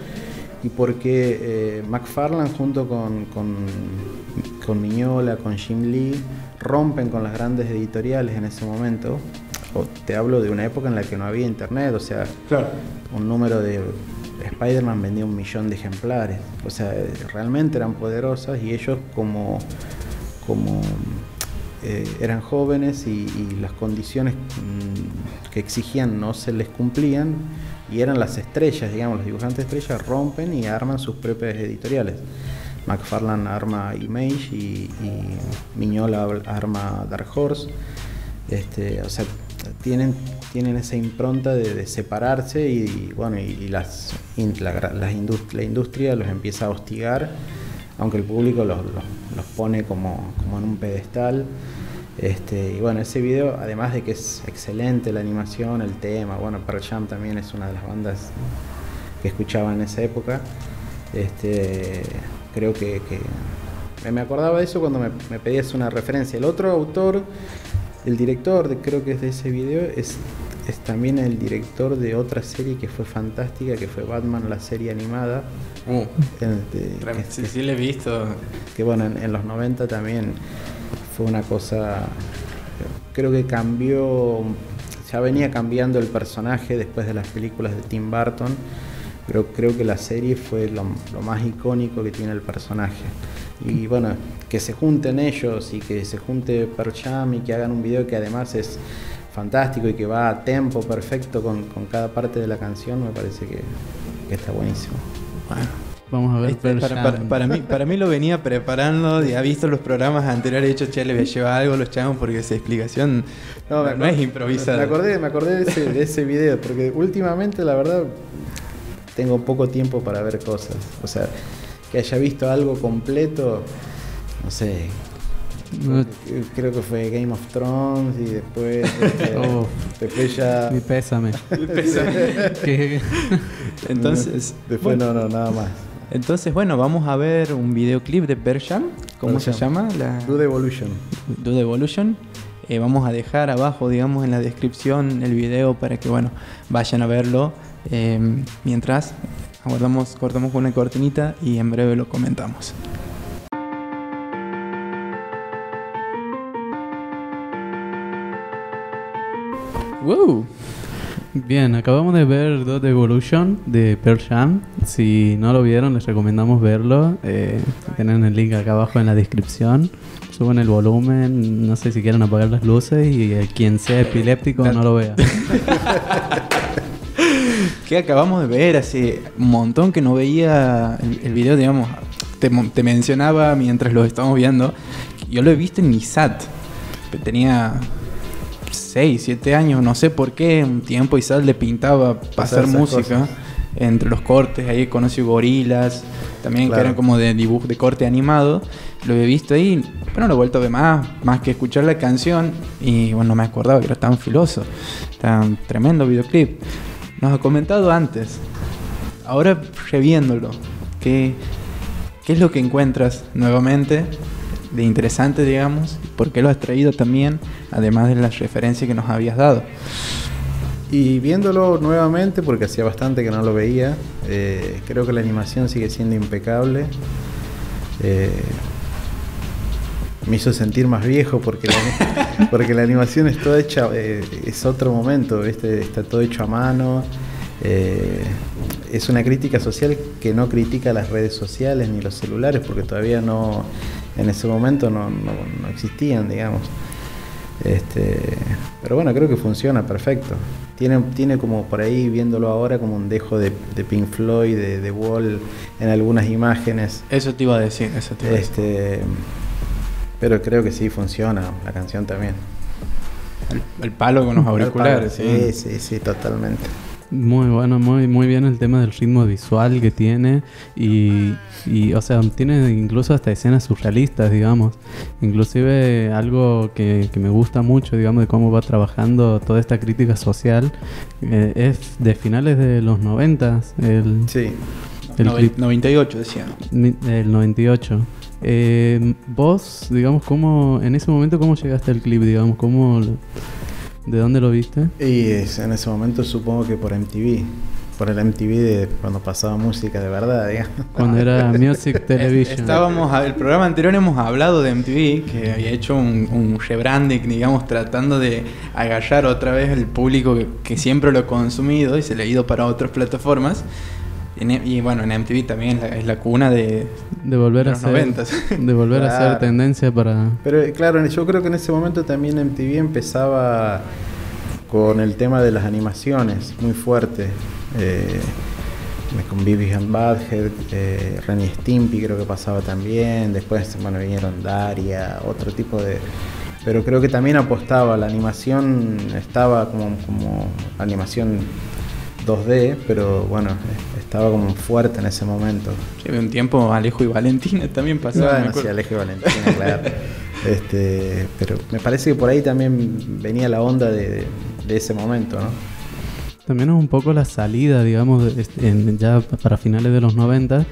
y porque McFarlane junto con Mignola, con Jim Lee, rompen con las grandes editoriales en ese momento. Te hablo de una época en la que no había internet, o sea, Claro. un número de Spider-Man vendía 1 millón de ejemplares, o sea, realmente eran poderosas, y ellos como eran jóvenes y las condiciones que exigían no se les cumplían, y eran las estrellas, digamos, los dibujantes estrellas rompen y arman sus propias editoriales. McFarlane arma Image y Mignola arma Dark Horse. O sea, tienen esa impronta de separarse y bueno, y la industria los empieza a hostigar, aunque el público los pone como en un pedestal. Y bueno, ese video, además de que es excelente la animación, el tema, bueno, Pearl Jam también es una de las bandas que escuchaba en esa época. Creo que me acordaba de eso cuando me pedías una referencia. El otro autor, el director, creo que es de ese video, es también el director de otra serie que fue fantástica, que fue Batman, la serie animada. Sí, le he visto. Que bueno, en los 90 también fue una cosa, creo que cambió, ya venía cambiando el personaje después de las películas de Tim Burton, pero creo que la serie fue lo más icónico que tiene el personaje. Y bueno, que se junten ellos y que se junte Pearl Jam y que hagan un video que además es fantástico y que va a tempo perfecto con cada parte de la canción, me parece que está buenísimo. Bueno, Vamos a ver Pearl Jam. para mí lo venía preparando, ya visto los programas anteriores, de hecho, che, le voy a llevar algo a los chavos porque esa explicación no es improvisada. Me acordé de ese video, porque últimamente, la verdad, tengo poco tiempo para ver cosas. O sea, que haya visto algo completo, no sé. No, Creo que fue Game of Thrones y después, Oh. después ya. mi pésame. Que- Entonces, Después bueno, no, nada más. entonces, bueno, vamos a ver un videoclip de Pearl Jam. ¿Cómo se llama? Dude Evolution. Dude Evolution. Vamos a dejar abajo, digamos, en la descripción el video para que, bueno, vayan a verlo. Mientras, cortamos con una cortinita y en breve lo comentamos. ¡Wow! Bien, acabamos de ver Dot Evolution de Pearl Jam. Si no lo vieron, les recomendamos verlo. Tienen el link acá abajo en la descripción. Suben el volumen, no sé si quieren apagar las luces y quien sea epiléptico no lo vea. Que acabamos de ver hace un montón que no veía el video, digamos. Te mencionaba mientras lo estábamos viendo. Yo lo he visto en mi SAT. Tenía 6, 7 años, no sé por qué. Un tiempo Isaac le pintaba pasar esas música cosas. entre los cortes. Ahí conocí Gorilas, también Claro. que eran como de dibujo, de corte animado. Lo he visto ahí, pero no lo he vuelto a ver más que escuchar la canción. Y bueno, no me acordaba que era tan filoso, tan tremendo videoclip. Nos ha comentado antes. Ahora reviéndolo, ¿qué es lo que encuentras nuevamente de interesante, digamos? ¿Por qué lo has traído también, además de las referencias que nos habías dado? Y viéndolo nuevamente, porque hacía bastante que no lo veía, creo que la animación sigue siendo impecable. Me hizo sentir más viejo porque porque la animación es toda hecha, es otro momento, ¿viste? Está todo hecho a mano. Es una crítica social que no critica las redes sociales ni los celulares, porque todavía no, en ese momento no existían, digamos. Pero bueno, creo que funciona perfecto. Tiene como por ahí, viéndolo ahora, como un dejo de Pink Floyd, de Wall en algunas imágenes. Eso te iba a decir, Pero creo que sí funciona, la canción también. El palo con los auriculares. Sí, totalmente. Muy bueno, muy bien el tema del ritmo visual que tiene y o sea, tiene incluso hasta escenas surrealistas, digamos. Inclusive algo que me gusta mucho, digamos, de cómo va trabajando toda esta crítica social, es de finales de los 90, Sí. el clip. 98 decía. El 98. Vos, digamos, en ese momento, ¿cómo llegaste al clip, digamos? ¿De dónde lo viste? Y en ese momento supongo que por MTV. Por el MTV de cuando pasaba música de verdad, digamos. Cuando era Music Television. El programa anterior hemos hablado de MTV, que había hecho un rebranding, digamos, tratando de agarrar otra vez el público que siempre lo ha consumido y se le ha ido para otras plataformas. Y bueno, en MTV también es la cuna de volver a los hacer 90s. de volver a hacer Claro. tendencia para... Pero claro, yo creo que en ese momento también MTV empezaba con el tema de las animaciones muy fuerte. Con Beavis and Butthead, Ren y Stimpy creo que pasaba también. Después, bueno, vinieron Daria, otro tipo de... Pero creo que también apostaba, la animación estaba como animación 2D, pero bueno, estaba como fuerte en ese momento. Llevé un tiempo Alejo y Valentina también pasaba. Bueno, sí, Alejo y Valentina, claro. Pero me parece que por ahí también venía la onda de ese momento, ¿no? También es un poco la salida, digamos, ya para finales de los 90,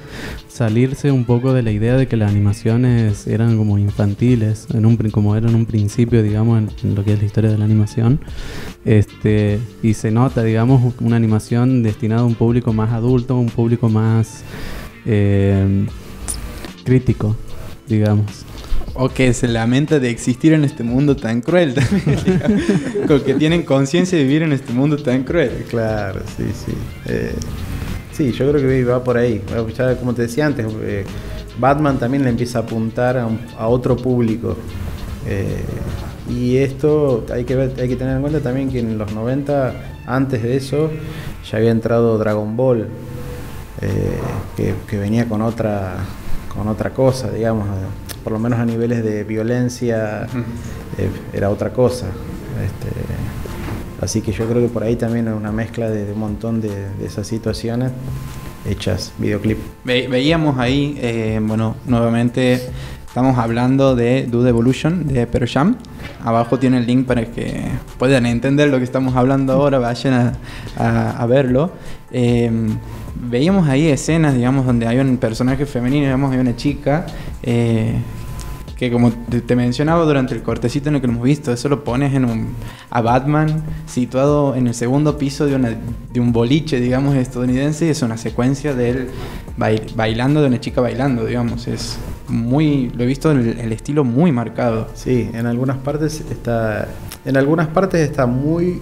salirse un poco de la idea de que las animaciones eran como infantiles, como eran en un principio, digamos, en lo que es la historia de la animación. Y se nota, digamos, una animación destinada a un público más adulto, un público más crítico, digamos. O que se lamenta de existir en este mundo tan cruel también, digamos. Con que tienen conciencia de vivir en este mundo tan cruel. Claro, sí. Sí, yo creo que va por ahí. Ya, como te decía antes, Batman también le empieza a apuntar a otro público. Y esto hay que tener en cuenta también que en los 90, antes de eso, ya había entrado Dragon Ball, que venía con otra cosa, digamos. Por lo menos a niveles de violencia, era otra cosa. Así que yo creo que por ahí también es una mezcla de un montón de esas situaciones hechas videoclip. Veíamos ahí, bueno, nuevamente estamos hablando de Dude Evolution de Pearl Jam. Abajo tiene el link para que puedan entender lo que estamos hablando ahora, vayan a verlo. Veíamos ahí escenas, digamos, donde hay un personaje femenino, digamos, hay una chica que, como te mencionaba durante el cortecito en el que lo hemos visto, eso lo pones a Batman situado en el segundo piso de un boliche, digamos, estadounidense, y es una secuencia de él bailando, de una chica bailando, digamos. Es muy, lo he visto en el estilo muy marcado. Sí, en algunas partes está muy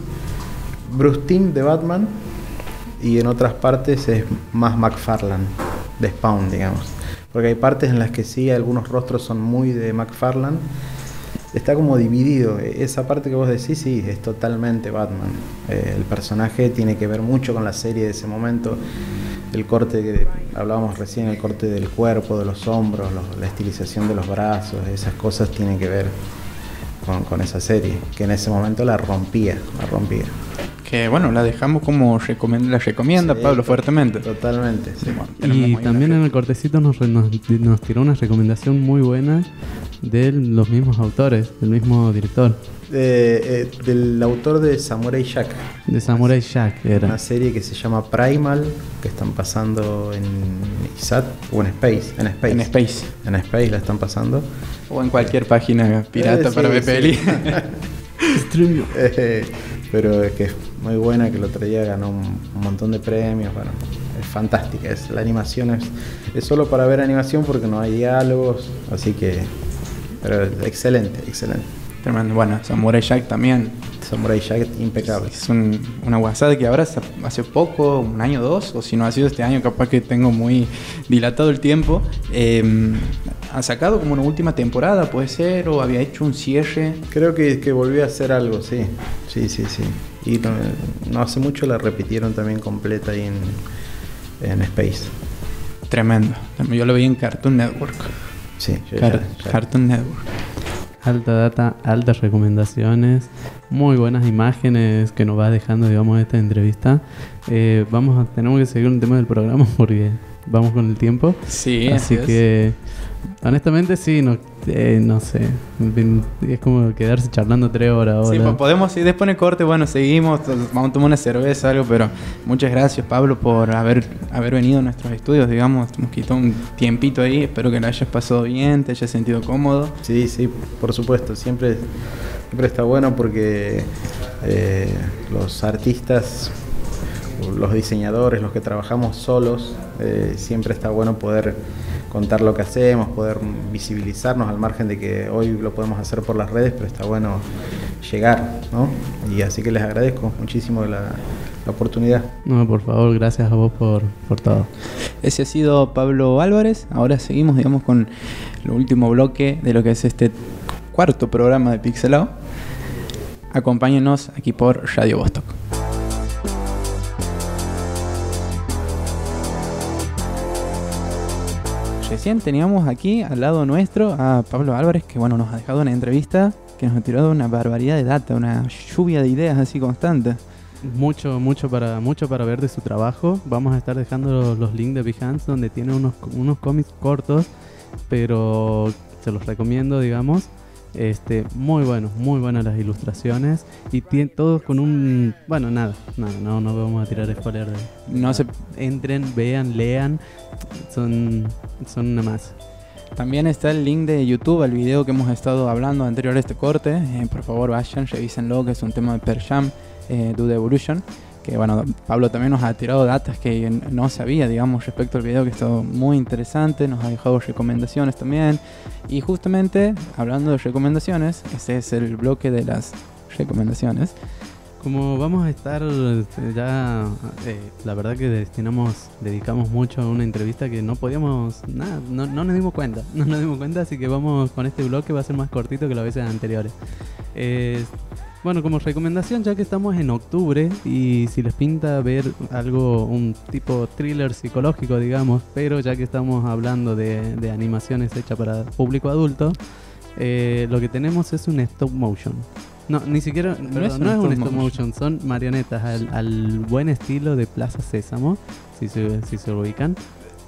Bruce Timm de Batman, y en otras partes es más McFarlane de Spawn, digamos. Porque hay partes en las que sí, algunos rostros son muy de McFarlane. Está como dividido. Esa parte que vos decís, sí, es totalmente Batman. El personaje tiene que ver mucho con la serie de ese momento. El corte que hablábamos recién, el corte del cuerpo, de los hombros, la estilización de los brazos, esas cosas tienen que ver con esa serie, que en ese momento la rompía. Que bueno, la dejamos como la recomienda, sí, Pablo, fuertemente. Totalmente, sí. Bueno, y también en el cortecito nos tiró una recomendación muy buena de los mismos autores, del mismo director. Del autor de Samurai Jack. De Samurai Jack era. Una serie que se llama Primal, que están pasando en ISAT o en Space. En Space la están pasando. O en cualquier página pirata para ver peli. Pero es que es muy buena, que el otro día ganó un montón de premios. Bueno, es fantástica. La animación es solo para ver animación porque no hay diálogos, así que... Pero excelente. Tremendo. Bueno, Samurai Jack también. Samurai Jack impecable. Es una guasada que ahora hace poco, un año o dos, o si no ha sido este año, capaz que tengo muy dilatado el tiempo. Ha sacado como una última temporada, puede ser, o había hecho un cierre. Creo que volvió a hacer algo, sí. Y no hace mucho la repitieron también completa ahí en Space. Tremendo. Yo lo vi en Cartoon Network. Sí, Cartoon Network. Alta data, altas recomendaciones, muy buenas imágenes que nos va dejando, digamos, esta entrevista. Tenemos que seguir un tema del programa porque vamos con el tiempo. Sí, así que honestamente sí, no sé, es como quedarse charlando 3 horas ahora. Sí, pues podemos ir después en el corte, bueno, seguimos, vamos a tomar una cerveza, algo, pero muchas gracias, Pablo, por haber venido a nuestros estudios, digamos, nos quitó un tiempito ahí, espero que lo hayas pasado bien, te hayas sentido cómodo. Sí, por supuesto, siempre está bueno porque los artistas, los diseñadores, los que trabajamos solos, siempre está bueno poder contar lo que hacemos, poder visibilizarnos al margen de que hoy lo podemos hacer por las redes, pero está bueno llegar, ¿no? Y así que les agradezco muchísimo la oportunidad. No, por favor, gracias a vos por todo. Ese ha sido Pablo Álvarez. Ahora seguimos, digamos, con el último bloque de lo que es este cuarto programa de Pixelado. Acompáñenos aquí por Radio Vostok. Recién teníamos aquí al lado nuestro a Pablo Álvarez, que bueno, nos ha dejado una entrevista que nos ha tirado una barbaridad de data, una lluvia de ideas así constante. Mucho para ver de su trabajo. Vamos a estar dejando los links de Behance, donde tiene unos cómics cortos, pero se los recomiendo, digamos. Muy buenas las ilustraciones y todos con un... Bueno, no vamos a tirar spoiler. Entren, vean, lean, son una más. También está el link de YouTube al video que hemos estado hablando anterior a este corte. Por favor vayan, revísenlo, que es un tema de Pearl Jam, Dude Evolution. Que bueno, Pablo también nos ha tirado datas que no sabía, digamos, respecto al video, que está muy interesante. Nos ha dejado recomendaciones también. Y justamente, hablando de recomendaciones, ese es el bloque de las recomendaciones. Como vamos a estar ya, la verdad que dedicamos mucho a una entrevista que no podíamos, no nos dimos cuenta, así que vamos con este bloque, va a ser más cortito que las veces anteriores. Bueno, como recomendación, ya que estamos en octubre y si les pinta ver algo, un tipo thriller psicológico, digamos, pero ya que estamos hablando de animaciones hechas para público adulto, lo que tenemos es un stop motion. No, ni siquiera, No perdón, es no es un un stop stop motion, son marionetas al buen estilo de Plaza Sésamo, si se lo ubican.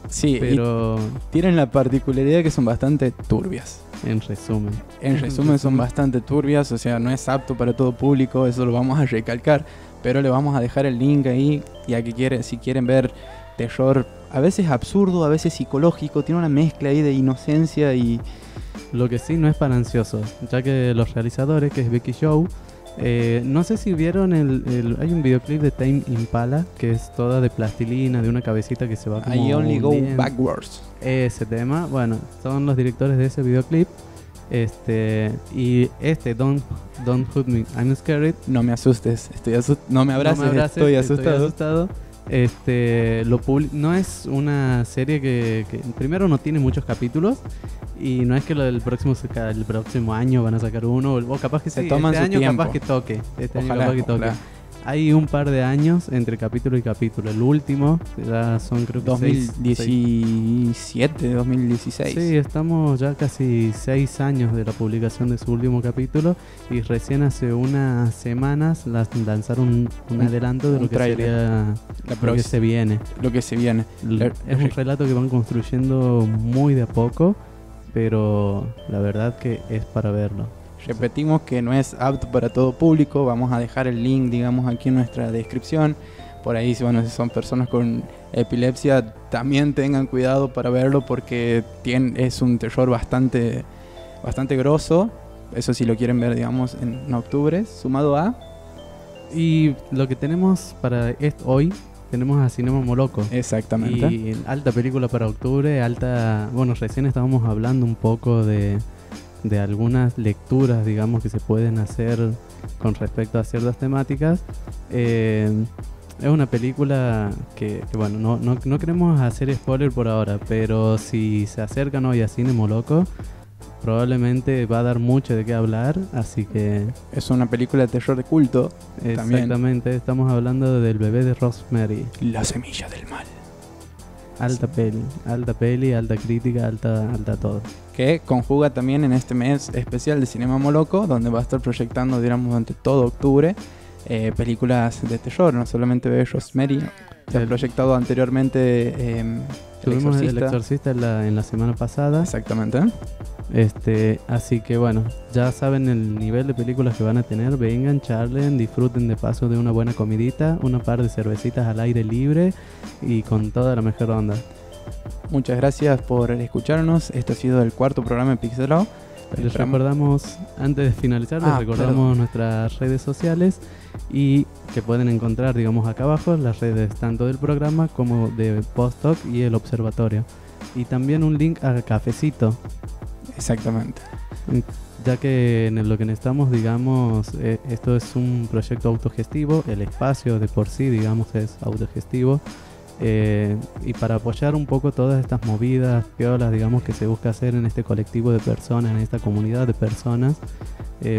Sí, Pero y tienen la particularidad que son bastante turbias. en resumen. En resumen, son bastante turbias, o sea, no es apto para todo público, eso lo vamos a recalcar, pero le vamos a dejar el link ahí, ya que si quieren ver terror, a veces absurdo, a veces psicológico, tiene una mezcla ahí de inocencia y... Lo que sí no es para ansiosos, ya que los realizadores, que es Vicky Show, no sé si vieron hay un videoclip de Tame Impala, que es toda de plastilina, de una cabecita que se va como I only go hundiendo. backwards. Ese tema, bueno, son los directores de ese videoclip. Y Don't Hurt Me, I'm Scared. No me asustes, no me abraces, estoy asustado. No es una serie que primero no tiene muchos capítulos y no es que el próximo año van a sacar uno o capaz que Se sí, toman este su año tiempo. capaz que toque. Ojalá, ojalá. Hay un par de años entre capítulo y capítulo. El último ya son creo que 2017, 2016. Sí, estamos ya casi 6 años de la publicación de su último capítulo y recién hace unas semanas lanzaron un adelanto de un lo que tráiler. sería lo que se viene. Lo que se viene. Es un relato que van construyendo muy de a poco, pero la verdad que es para verlo. Repetimos que no es apto para todo público. Vamos a dejar el link, digamos, aquí en nuestra descripción. Por ahí, si son personas con epilepsia, también tengan cuidado para verlo porque es un terror bastante grosso. Eso si lo quieren ver, digamos, en octubre, sumado a... Y lo que tenemos para hoy, tenemos a Cinema Moloco. Exactamente. Y alta película para octubre, bueno, recién estábamos hablando un poco de algunas lecturas, digamos, que se pueden hacer con respecto a ciertas temáticas. Es una película que bueno, no queremos hacer spoiler por ahora, pero si se acercan hoy a Cine Moloco, probablemente va a dar mucho de qué hablar, así que... Es una película de terror de culto. Exactamente, también. Estamos hablando del bebé de Rosemary. La semilla del mal. Alta peli, alta crítica, alta todo. Que conjuga también en este mes especial de Cinema Moloco, donde va a estar proyectando, digamos, durante todo octubre, películas de terror, no solamente Bebé Rosemary. Se ha proyectado anteriormente Tuvimos El Exorcista en la semana pasada. Exactamente. Así que bueno, ya saben el nivel de películas que van a tener. Vengan, charlen, disfruten de paso de una buena comidita, una par de cervecitas al aire libre y con toda la mejor onda. Muchas gracias por escucharnos. Este ha sido el cuarto programa de Pixelado. Les recordamos, antes de finalizar, les recordamos nuestras redes sociales y que pueden encontrar, digamos, acá abajo las redes tanto del programa como de Post-Talk y el Observatorio. Y también un link a Cafecito. Exactamente. Ya que en lo que necesitamos, digamos, esto es un proyecto autogestivo, el espacio de por sí, digamos, es autogestivo. Y para apoyar un poco todas estas movidas, piolas, digamos, que se busca hacer en este colectivo de personas, en esta comunidad de personas,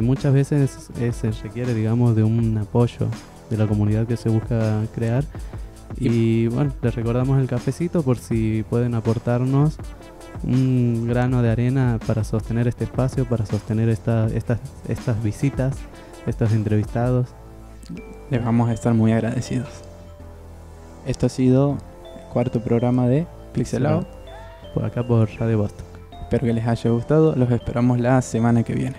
muchas veces se requiere, digamos, de un apoyo de la comunidad que se busca crear. Y bueno, les recordamos el cafecito por si pueden aportarnos un grano de arena para sostener este espacio, para sostener estas visitas, estos entrevistados. Les vamos a estar muy agradecidos. Esto ha sido el cuarto programa de Pixelado. Por acá por Radio Vostok. Espero que les haya gustado. Los esperamos la semana que viene.